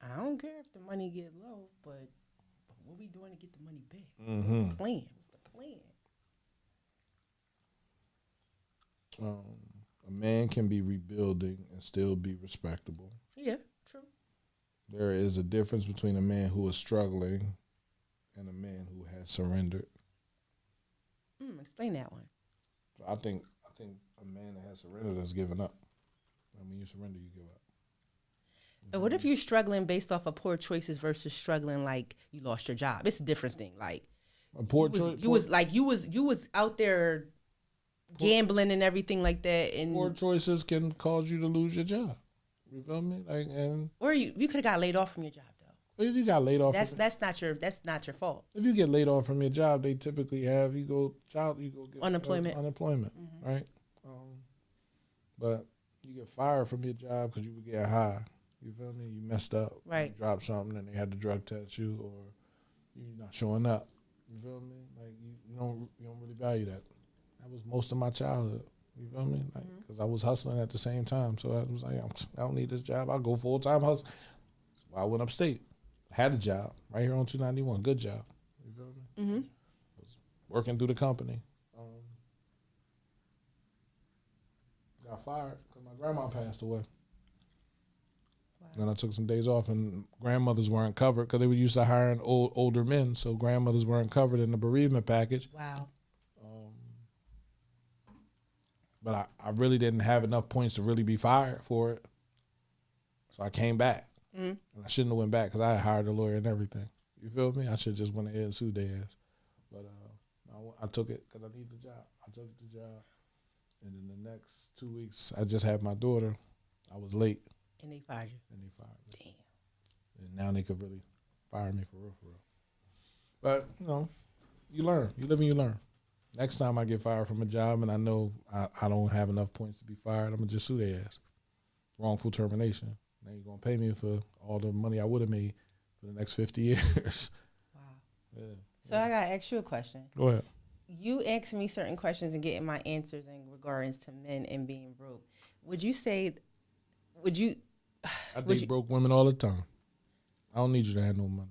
Speaker 3: I don't care if the money get low, but what we doing to get the money back?
Speaker 2: Mm-hmm.
Speaker 3: What's the plan? What's the plan?
Speaker 2: A man can be rebuilding and still be respectable.
Speaker 3: Yeah, true.
Speaker 2: There is a difference between a man who is struggling and a man who has surrendered.
Speaker 3: Explain that one.
Speaker 2: I think a man that has surrendered has given up. When you surrender, you give up.
Speaker 3: But what if you're struggling based off of poor choices versus struggling like you lost your job? It's a different thing. Like
Speaker 2: a poor choice.
Speaker 3: You was out there gambling and everything like that. And
Speaker 2: poor choices can cause you to lose your job. You feel me? Like, and
Speaker 3: or you could have got laid off from your job though.
Speaker 2: If you got laid off,
Speaker 3: that's not your fault.
Speaker 2: If you get laid off from your job, they typically have you go get
Speaker 3: unemployment,
Speaker 2: right? But you get fired from your job because you were getting high. You feel me? You messed up.
Speaker 3: Right.
Speaker 2: You dropped something and they had to drug test you, or you're not showing up. You feel me? Like you don't really value that. That was most of my childhood. You feel me? Like, because I was hustling at the same time. So I was like, I don't need this job. I'll go full-time hustle. That's why I went upstate. I had a job right here on 291. Good job. You feel me?
Speaker 3: Mm-hmm.
Speaker 2: I was working through the company. Got fired because my grandma passed away. Wow. Then I took some days off, and grandmothers weren't covered because they were used to hiring older men. So grandmothers weren't covered in the bereavement package.
Speaker 3: Wow.
Speaker 2: But I really didn't have enough points to really be fired for it. So I came back. And I shouldn't have went back because I had hired a lawyer and everything. You feel me? I should have just went ahead and sued their ass. But I took it because I need the job. I took the job. And then the next 2 weeks, I just had my daughter. I was late.
Speaker 3: And they fired you.
Speaker 2: Damn. And now they could really fire me for real. But, you learn. You live and you learn. Next time I get fired from a job and I know I don't have enough points to be fired, I'm going to just sue their ass. Wrongful termination. Now you're going to pay me for all the money I would have made for the next 50 years.
Speaker 3: Wow.
Speaker 2: Yeah.
Speaker 3: So I got to ask you a question.
Speaker 2: Go ahead.
Speaker 3: You asked me certain questions and getting my answers in regards to men and being broke. I
Speaker 2: date broke women all the time. I don't need you to have no money.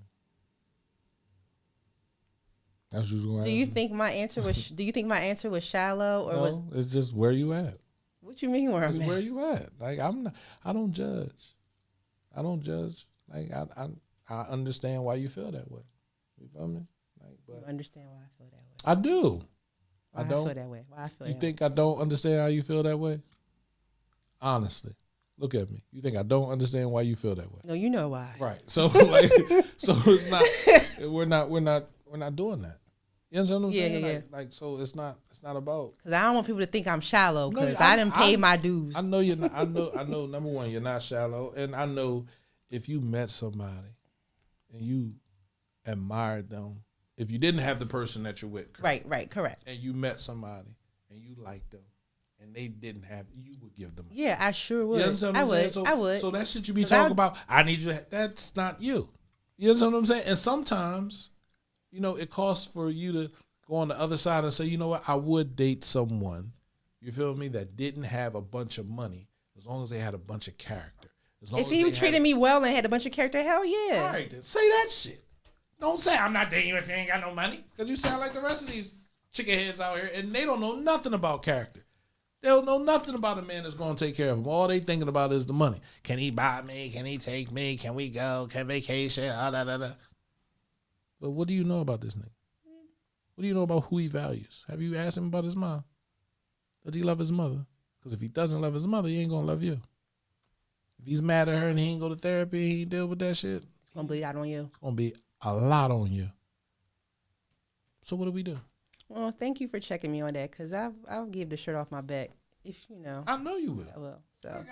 Speaker 2: That's what you're going to ask me.
Speaker 3: Do you think my answer was shallow or
Speaker 2: no, it's just where you at.
Speaker 3: What you mean where I'm at?
Speaker 2: Where you at? Like I don't judge. Like I understand why you feel that way. You feel me? Like, but
Speaker 3: you understand why I feel that way?
Speaker 2: I do.
Speaker 3: Why I don't feel that way. Why I feel
Speaker 2: you
Speaker 3: that
Speaker 2: think
Speaker 3: way?
Speaker 2: I don't understand how you feel that way? Honestly, look at me. You think I don't understand why you feel that way?
Speaker 3: No, you know why.
Speaker 2: Right. So so it's not. We're not doing that. You understand what I'm saying?
Speaker 3: Yeah.
Speaker 2: Like so, it's not about.
Speaker 3: Because I don't want people to think I'm shallow. Because
Speaker 2: No,
Speaker 3: I didn't pay my dues.
Speaker 2: I know you're not. I know. Number one, you're not shallow, and I know if you met somebody and you admired them, if you didn't have the person that you're with, correct?
Speaker 3: Right, correct.
Speaker 2: And you met somebody and you liked them, and they didn't have, you would give them.
Speaker 3: Yeah, I sure would.
Speaker 2: You understand what I'm saying? So,
Speaker 3: I would.
Speaker 2: So that shit you be talking about, I need you to. That's not you. You understand what I'm saying? And sometimes, it costs for you to go on the other side and say, you know what, I would date someone, you feel me, that didn't have a bunch of money, as long as they had a bunch of character.
Speaker 3: If he treated me well and had a bunch of character, hell yeah.
Speaker 2: All right, then say that shit. Don't say I'm not dating you if you ain't got no money, because you sound like the rest of these chicken heads out here, and they don't know nothing about character. They don't know nothing about a man that's going to take care of them. All they thinking about is the money. Can he buy me? Can he take me? Can we go? Can vacation? But what do you know about this nigga? What do you know about who he values? Have you asked him about his mom? Does he love his mother? Because if he doesn't love his mother, he ain't going to love you. If he's mad at her and he ain't go to therapy, he ain't deal with that shit.
Speaker 3: It's going to be out on you.
Speaker 2: It's going to be a lot on you. So what do we do?
Speaker 3: Well, thank you for checking me on that, because I'll give the shirt off my back if you know.
Speaker 2: I know you will.
Speaker 3: I will. So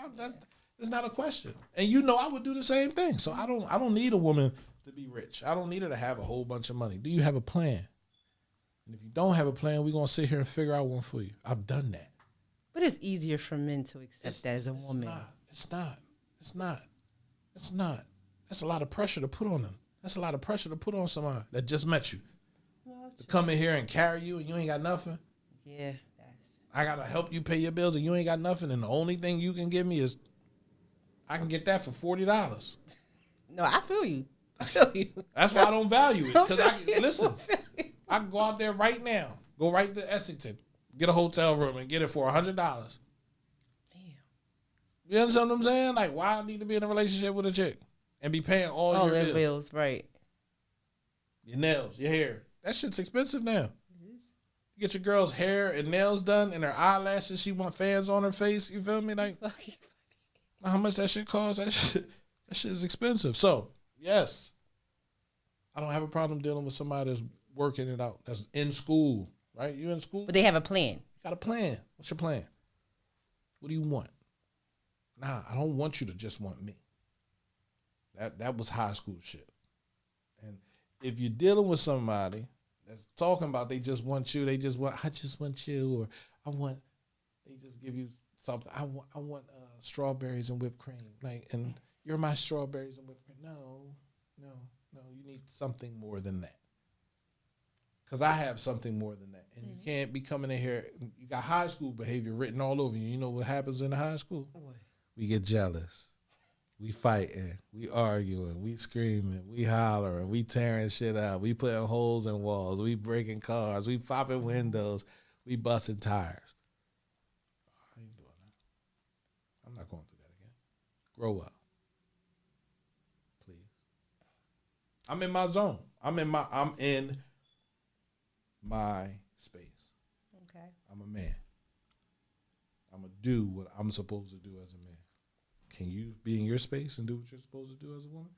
Speaker 2: it's not a question. And I would do the same thing. So I don't need a woman to be rich. I don't need her to have a whole bunch of money. Do you have a plan? And if you don't have a plan, we're going to sit here and figure out one for you. I've done that.
Speaker 3: But it's easier for men to accept that as a woman.
Speaker 2: It's not. That's a lot of pressure to put on them. That's a lot of pressure to put on somebody that just met you. Well, to come in here and carry you and you ain't got nothing.
Speaker 3: Yeah.
Speaker 2: I got to help you pay your bills and you ain't got nothing. And the only thing you can give me is I can get that for $40.
Speaker 3: No, I feel you.
Speaker 2: That's why I don't value it. Because listen, I can go out there right now, go right to Essington, get a hotel room and get it for $100. Damn. You understand what I'm saying? Like, why I need to be in a relationship with a chick? and be paying all
Speaker 3: All
Speaker 2: your
Speaker 3: their
Speaker 2: bills.
Speaker 3: bills, right?
Speaker 2: Your nails, your hair. That shit's expensive now. You get your girl's hair and nails done and her eyelashes, she want fans on her face. You feel me? Like, how much that shit costs? That shit is expensive. So, yes, I don't have a problem dealing with somebody that's working it out, that's in school, right? You in school?
Speaker 3: But they have a plan.
Speaker 2: You got a plan. What's your plan? What do you want? Nah, I don't want you to just want me. That was high school shit. And if you're dealing with somebody that's talking about they just want you, I just want you, or they just give you something. I want strawberries and whipped cream. Like, and you're my strawberries and whipped cream. No, you need something more than that. Because I have something more than that. And you can't be coming in here, you got high school behavior written all over you. You know what happens in the high school? What? We get jealous. We fighting, we arguing, we screaming, we hollering, we tearing shit out, we putting holes in walls, we breaking cars, we popping windows, we busting tires. I ain't doing that. I'm not going through that again. Grow up. Please. I'm in my zone. I'm in my space.
Speaker 3: Okay.
Speaker 2: I'm a man. I'm going to do what I'm supposed to do as a man. Can you be in your space and do what you're supposed to do as a woman?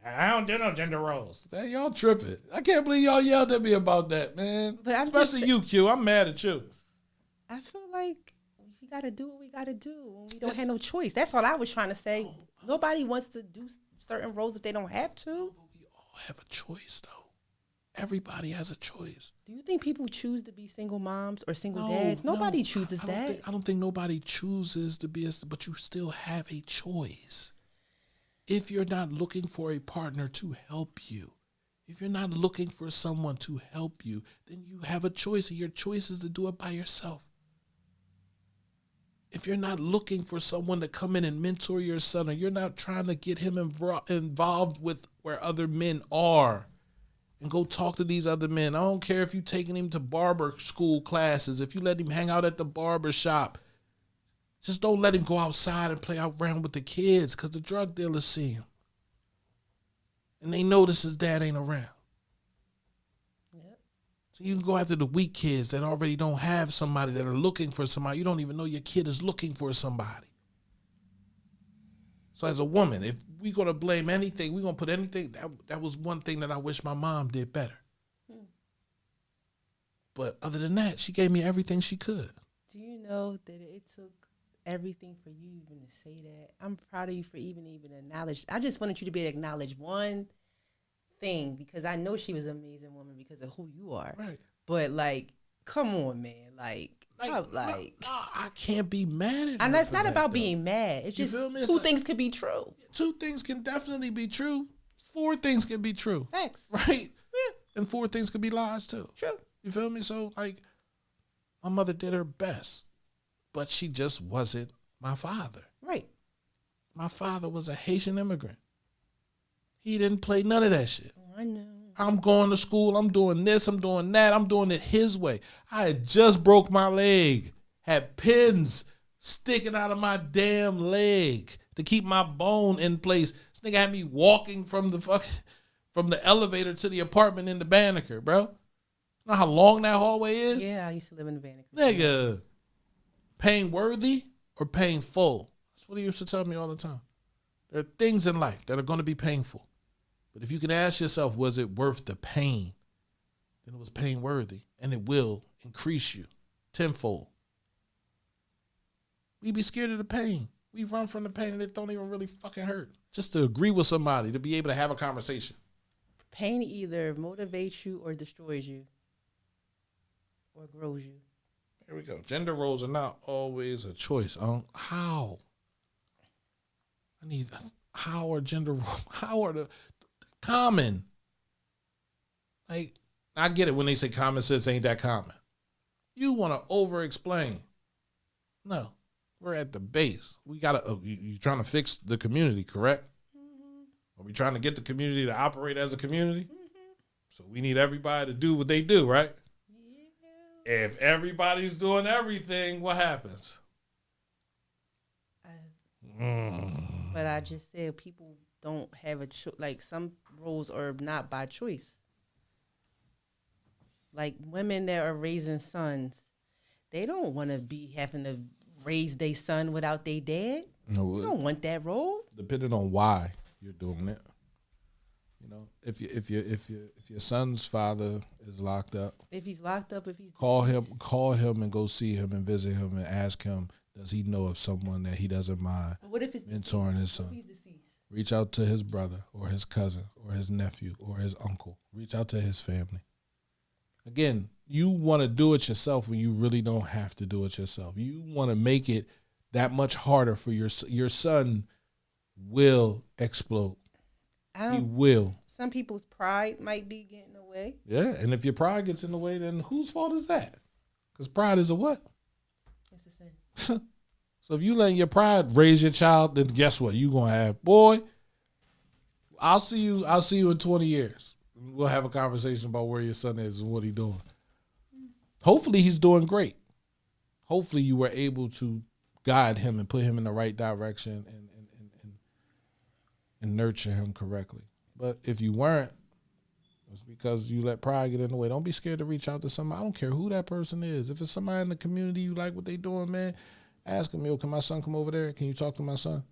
Speaker 2: I don't do no gender roles. Hey, y'all tripping. I can't believe y'all yelled at me about that, man.
Speaker 3: But
Speaker 2: especially you, Q. I'm mad at you.
Speaker 3: I feel like we got to do what we got to do. We don't have no choice. That's all I was trying to say. Nobody wants to do certain roles if they don't have to.
Speaker 2: But we all have a choice, though. Everybody has a choice.
Speaker 3: Do you think people choose to be single moms or single dads? Nobody chooses that.
Speaker 2: I don't think nobody chooses to be, but you still have a choice. If you're not looking for a partner to help you, if you're not looking for someone to help you, then you have a choice, and your choice is to do it by yourself. If you're not looking for someone to come in and mentor your son, or you're not trying to get him involved with where other men are, and go talk to these other men. I don't care if you're taking him to barber school classes, if you let him hang out at the barber shop. Just don't let him go outside and play around with the kids, because the drug dealers see him. And they notice his dad ain't around.
Speaker 3: Yep.
Speaker 2: So you can go after the weak kids that already don't have somebody, that are looking for somebody. You don't even know your kid is looking for somebody. So as a woman, if we're going to blame anything, we're going to put anything, that was one thing that I wish my mom did better. But other than that, she gave me everything she could.
Speaker 3: Do you know that it took everything for you even to say that? I'm proud of you for even acknowledge. I just wanted you to be able to acknowledge one thing, because I know she was an amazing woman because of who you are.
Speaker 2: Right.
Speaker 3: But like, come on, man.
Speaker 2: I can't be mad at her.
Speaker 3: And that's not about
Speaker 2: though.
Speaker 3: being mad. It's just two things could be true.
Speaker 2: Two things can definitely be true. 4 things can be true.
Speaker 3: Facts.
Speaker 2: Right?
Speaker 3: Yeah.
Speaker 2: And 4 things could be lies too.
Speaker 3: True.
Speaker 2: You feel me? So like, my mother did her best, but she just wasn't my father.
Speaker 3: Right.
Speaker 2: My father was a Haitian immigrant. He didn't play none of that shit.
Speaker 3: Oh, I know.
Speaker 2: I'm going to school. I'm doing this. I'm doing that. I'm doing it his way. I had just broke my leg. Had pins sticking out of my damn leg to keep my bone in place. This nigga had me walking from the elevator to the apartment in the Banneker, bro. You know how long that hallway is?
Speaker 3: Yeah, I used to live in the Banneker.
Speaker 2: Nigga, pain worthy or pain full? That's what he used to tell me all the time. There are things in life that are going to be painful. But if you can ask yourself, was it worth the pain? Then it was pain worthy, and it will increase you tenfold. We be scared of the pain. We run from the pain and it don't even really fucking hurt. Just to agree with somebody, to be able to have a conversation.
Speaker 3: Pain either motivates you or destroys you or grows you.
Speaker 2: Here we go. Gender roles are not always a choice. How? How are gender roles? How are the common? Like, I get it when they say common sense ain't that common. You want to over-explain. No. We're at the base. We got to, you're trying to fix the community, correct? Mm-hmm. Are we trying to get the community to operate as a community? Mm-hmm. So we need everybody to do what they do, right? Yeah. If everybody's doing everything, what happens?
Speaker 3: But I just said people don't have a like some roles are not by choice. Like women that are raising sons, they don't want to be having to raise their son without their dad.
Speaker 2: No,
Speaker 3: You don't want that role.
Speaker 2: depending on why you're doing it. You know, if your son's father is locked up,
Speaker 3: If he's locked up, if he's
Speaker 2: call
Speaker 3: deceased.
Speaker 2: him and go see him and visit him and ask him, does he know of someone that he doesn't mind
Speaker 3: But what if it's
Speaker 2: mentoring his
Speaker 3: deceased? What
Speaker 2: son?
Speaker 3: if he's deceased?
Speaker 2: Reach out to his brother or his cousin or his nephew or his uncle. Reach out to his family. Again, you want to do it yourself when you really don't have to do it yourself. You want to make it that much harder for your son will explode. He will.
Speaker 3: Some people's pride might be getting away.
Speaker 2: Yeah, and if your pride gets in the way, then whose fault is that? Because pride is a what?
Speaker 3: It's a sin.
Speaker 2: So if you let your pride raise your child, then guess what? You're gonna have, boy, I'll see you in 20 years. We'll have a conversation about where your son is and what he's doing. Hopefully he's doing great. Hopefully you were able to guide him and put him in the right direction and nurture him correctly. But if you weren't, it's because you let pride get in the way. Don't be scared to reach out to somebody. I don't care who that person is. If it's somebody in the community you like what they doing, man, ask them, yo, can my son come over there? Can you talk to my son?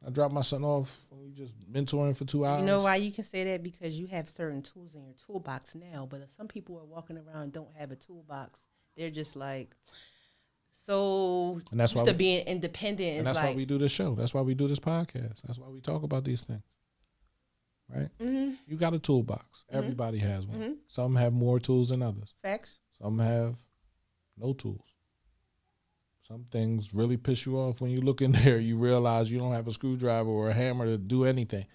Speaker 2: I drop my son off. We just mentoring for 2 hours.
Speaker 3: You know why you can say that? Because you have certain tools in your toolbox now. But some people are walking around and don't have a toolbox. They're just like so
Speaker 2: and that's
Speaker 3: used
Speaker 2: why
Speaker 3: to being independent.
Speaker 2: And that's why we do this show. That's why we do this podcast. That's why we talk about these things. Right?
Speaker 3: Mm-hmm.
Speaker 2: You got a toolbox.
Speaker 3: Mm-hmm.
Speaker 2: Everybody has one.
Speaker 3: Mm-hmm.
Speaker 2: Some have more tools than others.
Speaker 3: Facts.
Speaker 2: Some have no tools. Some things really piss you off when you look in there. You realize you don't have a screwdriver or a hammer to do anything,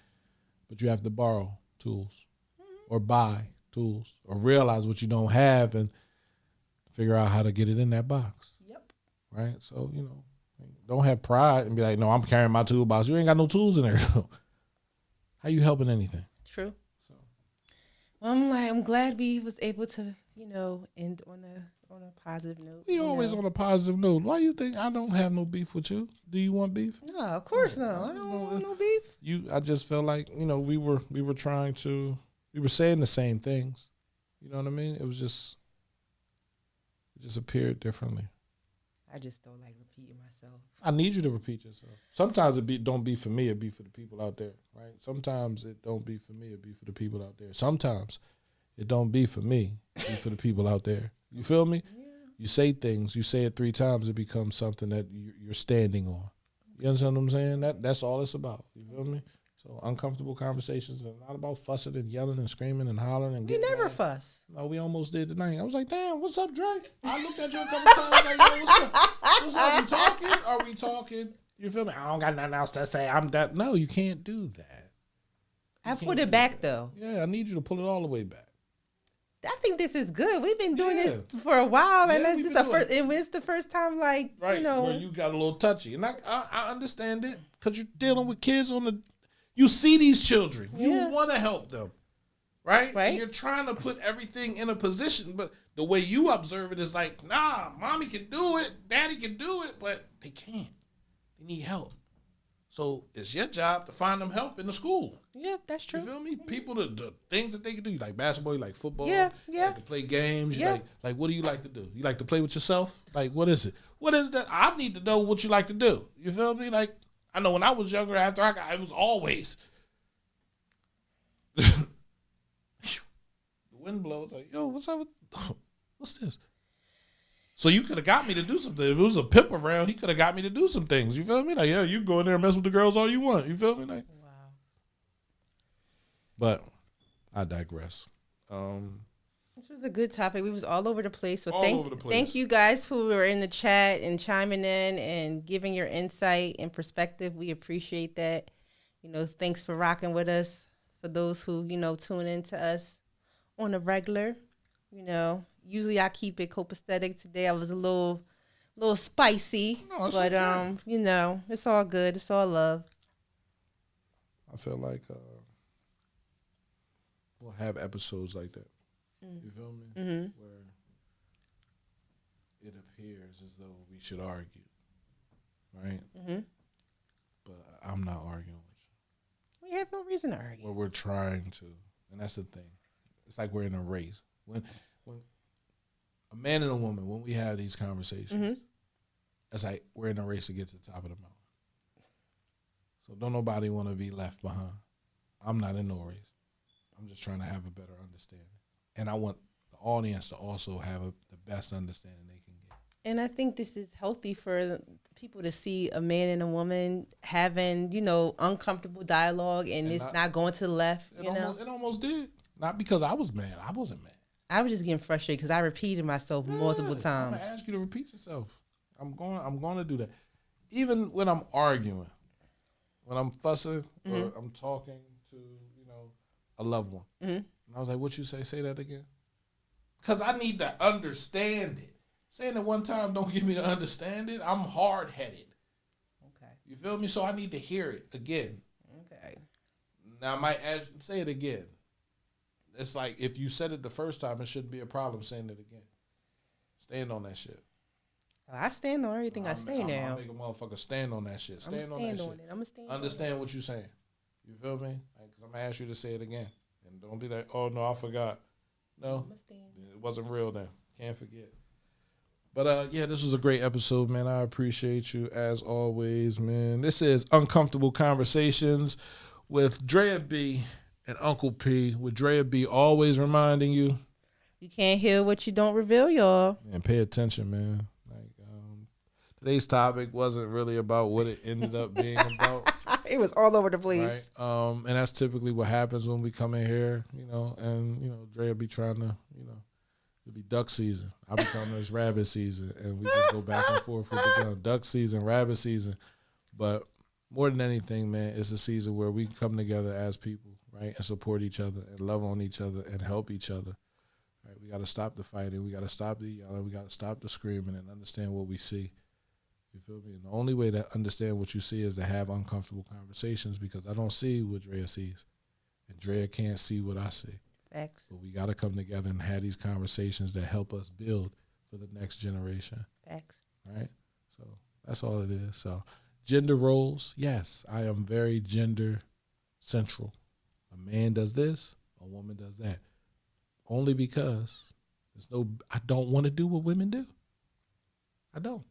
Speaker 2: but you have to borrow tools or buy tools or realize what you don't have and figure out how to get it in that box.
Speaker 3: Yep.
Speaker 2: Right? So, you know, don't have pride and be like, no, I'm carrying my toolbox. You ain't got no tools in there. How you helping anything?
Speaker 3: True. So, well, I'm glad we was able to, end on a positive note.
Speaker 2: We always on a positive note. Why you think I don't have no beef with you? Do you want beef?
Speaker 3: No, of course not. I don't want no beef.
Speaker 2: I just felt like, we were saying the same things. You know what I mean? It just appeared differently.
Speaker 3: I just don't like repeating myself.
Speaker 2: I need you to repeat yourself. Sometimes don't be for me, it be for the people out there, right? Sometimes it don't be for me, it be for the people out there. Sometimes it don't be for me, it be for the people out there. You feel me? Yeah. You say things, you say it 3 times, it becomes something that you're standing on. You understand what I'm saying? That's all it's about. You feel me? So uncomfortable conversations are not about fussing and yelling and screaming and hollering and
Speaker 3: we never fuss.
Speaker 2: No, we almost did tonight. I was like, damn, what's up, Dre? I looked at you a couple times like, yo, what's up? What's up? We talking? Are we talking? You feel me? I don't got nothing else to say. I'm that. No, you can't do that.
Speaker 3: I put it back though.
Speaker 2: Yeah, I need you to pull it all the way back.
Speaker 3: I think this is good. We've been doing this for a while, and it's the first time, like,
Speaker 2: right, where you got a little touchy, and I understand it because you're dealing with kids you see these children, you want to help them, right? And you're trying to put everything in a position, but the way you observe it is like, nah, mommy can do it, daddy can do it, but they can't. They need help. So it's your job to find them help in the school.
Speaker 3: Yeah, that's true.
Speaker 2: You feel me? People, the things that they can do. You like basketball, you like football.
Speaker 3: Yeah.
Speaker 2: You like to play games. You like what do you like to do? You like to play with yourself? Like, what is it? What is that? I need to know what you like to do. You feel me? Like, I know when I was younger, after it was always the wind blows. Like, yo, what's up? What's this? So you could have got me to do something. If it was a pimp around, he could have got me to do some things. You feel me? Like, yeah, you go in there and mess with the girls all you want. You feel me? Like,
Speaker 3: wow.
Speaker 2: But I digress.
Speaker 3: This was a good topic. We was all over the place. So
Speaker 2: over
Speaker 3: thank you guys who were in the chat and chiming in and giving your insight and perspective. We appreciate that. Thanks for rocking with us. For those who, tune in to us on a regular, usually I keep it copacetic. Today I was a little spicy, but
Speaker 2: okay.
Speaker 3: It's all good. It's all love.
Speaker 2: I feel like we'll have episodes like that. You feel me?
Speaker 3: Mm-hmm.
Speaker 2: Where it appears as though we should argue, right?
Speaker 3: Mm-hmm.
Speaker 2: But I'm not arguing with you.
Speaker 3: We having reason to argue.
Speaker 2: Where we're trying to, and that's the thing. It's like we're in a race. When a man and a woman, when we have these conversations, it's like we're in a race to get to the top of the mountain. So don't nobody want to be left behind. I'm not in no race. I'm just trying to have a better understanding. And I want the audience to also have the best understanding they can get.
Speaker 3: And I think this is healthy for people to see a man and a woman having, uncomfortable dialogue, and it's not going to the left.
Speaker 2: It almost did. Not because I was mad. I wasn't mad.
Speaker 3: I was just getting frustrated because I repeated myself multiple times.
Speaker 2: I'm gonna ask you to repeat yourself. I'm going to do that. Even when I'm arguing, when I'm fussing or I'm talking to a loved one, and I was like, "What you say? Say that again." Because I need to understand it. Saying it one time don't get me to understand it. I'm hard headed.
Speaker 3: Okay.
Speaker 2: You feel me? So I need to hear it again.
Speaker 3: Okay.
Speaker 2: Now I might say it again. It's like if you said it the first time, it shouldn't be a problem saying it again. Stand on that shit.
Speaker 3: I stand on everything I say now.
Speaker 2: I make a motherfucker stand on that shit. Stand on that shit.
Speaker 3: I'm gonna stand.
Speaker 2: Understand what you're saying. You feel me? Because I'm gonna ask you to say it again, and don't be like, "Oh no, I forgot." No, it wasn't real then. Can't forget. But yeah, this was a great episode, man. I appreciate you as always, man. This is Uncomfortable Conversations with Drea B and Uncle P. With Drea B always reminding you,
Speaker 3: you can't hear what you don't reveal, y'all.
Speaker 2: And pay attention, man. Today's topic wasn't really about what it ended up being about.
Speaker 3: It was all over the place.
Speaker 2: Right? And that's typically what happens when we come in here, and Drea be trying to, it'll be duck season. I'll be telling her it's rabbit season, and we just go back and forth with the gun. Duck season, rabbit season. But more than anything, man, it's a season where we come together as people, right, and support each other and love on each other and help each other. Right? We got to stop the fighting. We got to stop the yelling. We got to stop the screaming and understand what we see. You feel me? And the only way to understand what you see is to have uncomfortable conversations, because I don't see what Drea sees, and Drea can't see what I see.
Speaker 3: Facts.
Speaker 2: But we got to come together and have these conversations that help us build for the next generation.
Speaker 3: Facts.
Speaker 2: Right? So that's all it is. So gender roles, yes, I am very gender central. A man does this, a woman does that. Only because I don't want to do what women do. I don't.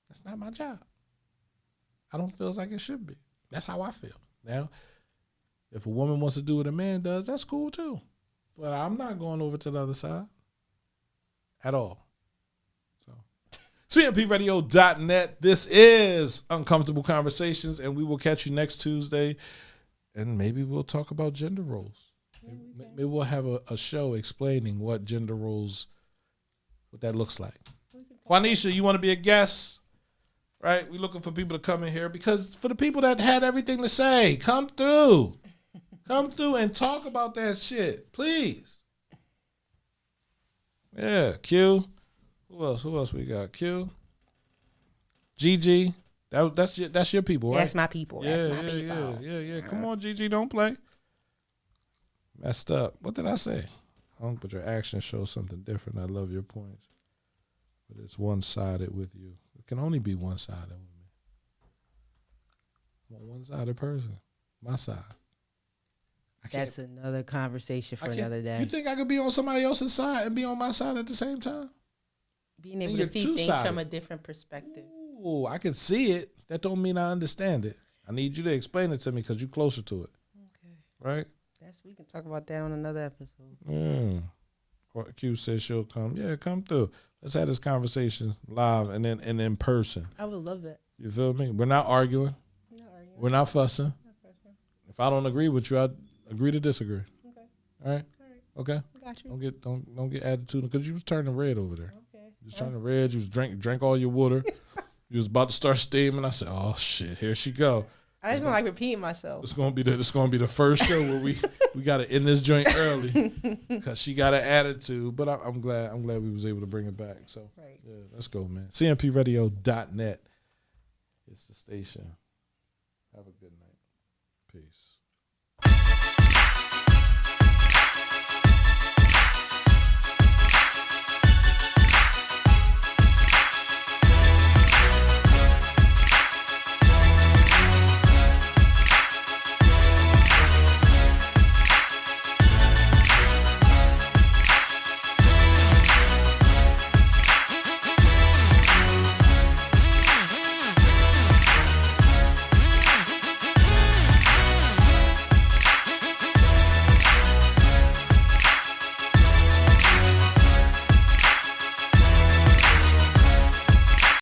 Speaker 2: That's not my job. I don't feel like it should be. That's how I feel. Now, if a woman wants to do what a man does, that's cool too. But I'm not going over to the other side at all. So, CMPRadio.net. This is Uncomfortable Conversations, and we will catch you next Tuesday, and maybe we'll talk about gender roles. Maybe we'll have a show explaining what gender roles, what that looks like. Juanisha, you want to be a guest? Right? We're looking for people to come in here, because for the people that had everything to say, come through. Come through and talk about that shit, please. Yeah, Q. Who else we got? Q. Gigi. That's your people, right?
Speaker 3: That's my people.
Speaker 2: Yeah,
Speaker 3: That's my people.
Speaker 2: Yeah. Come on, Gigi, don't play. Messed up. What did I say? But your actions show something different. I love your points. But it's one-sided with you. It can only be one-sided with me. I'm a one-sided person. My side.
Speaker 3: That's another conversation for another day.
Speaker 2: You think I could be on somebody else's side and be on my side at the same time?
Speaker 3: Being able to see things from a different perspective.
Speaker 2: Ooh, I can see it. That don't mean I understand it. I need you to explain it to me, because you're closer to it.
Speaker 3: Okay.
Speaker 2: Right?
Speaker 3: We can talk about that on another episode.
Speaker 2: Q says she'll come. Yeah, come through. Let's have this conversation live and in person.
Speaker 3: I would love that.
Speaker 2: You feel me? We're not arguing. We're not fussing. If I don't agree with you, I agree to disagree. Okay. All right. Okay.
Speaker 3: Got you.
Speaker 2: Don't get attitude, because you was turning red over there.
Speaker 3: Okay.
Speaker 2: You was turning red. You was drank all your water. You was about to start steaming. I said, "Oh shit, here she go."
Speaker 3: I just don't like repeating myself.
Speaker 2: It's gonna be the first show where we got to end this joint early, because she got an attitude. But I'm glad we was able to bring it back. So yeah, let's go, man. CMPRadio.net. It's the station. Have a good night. Peace.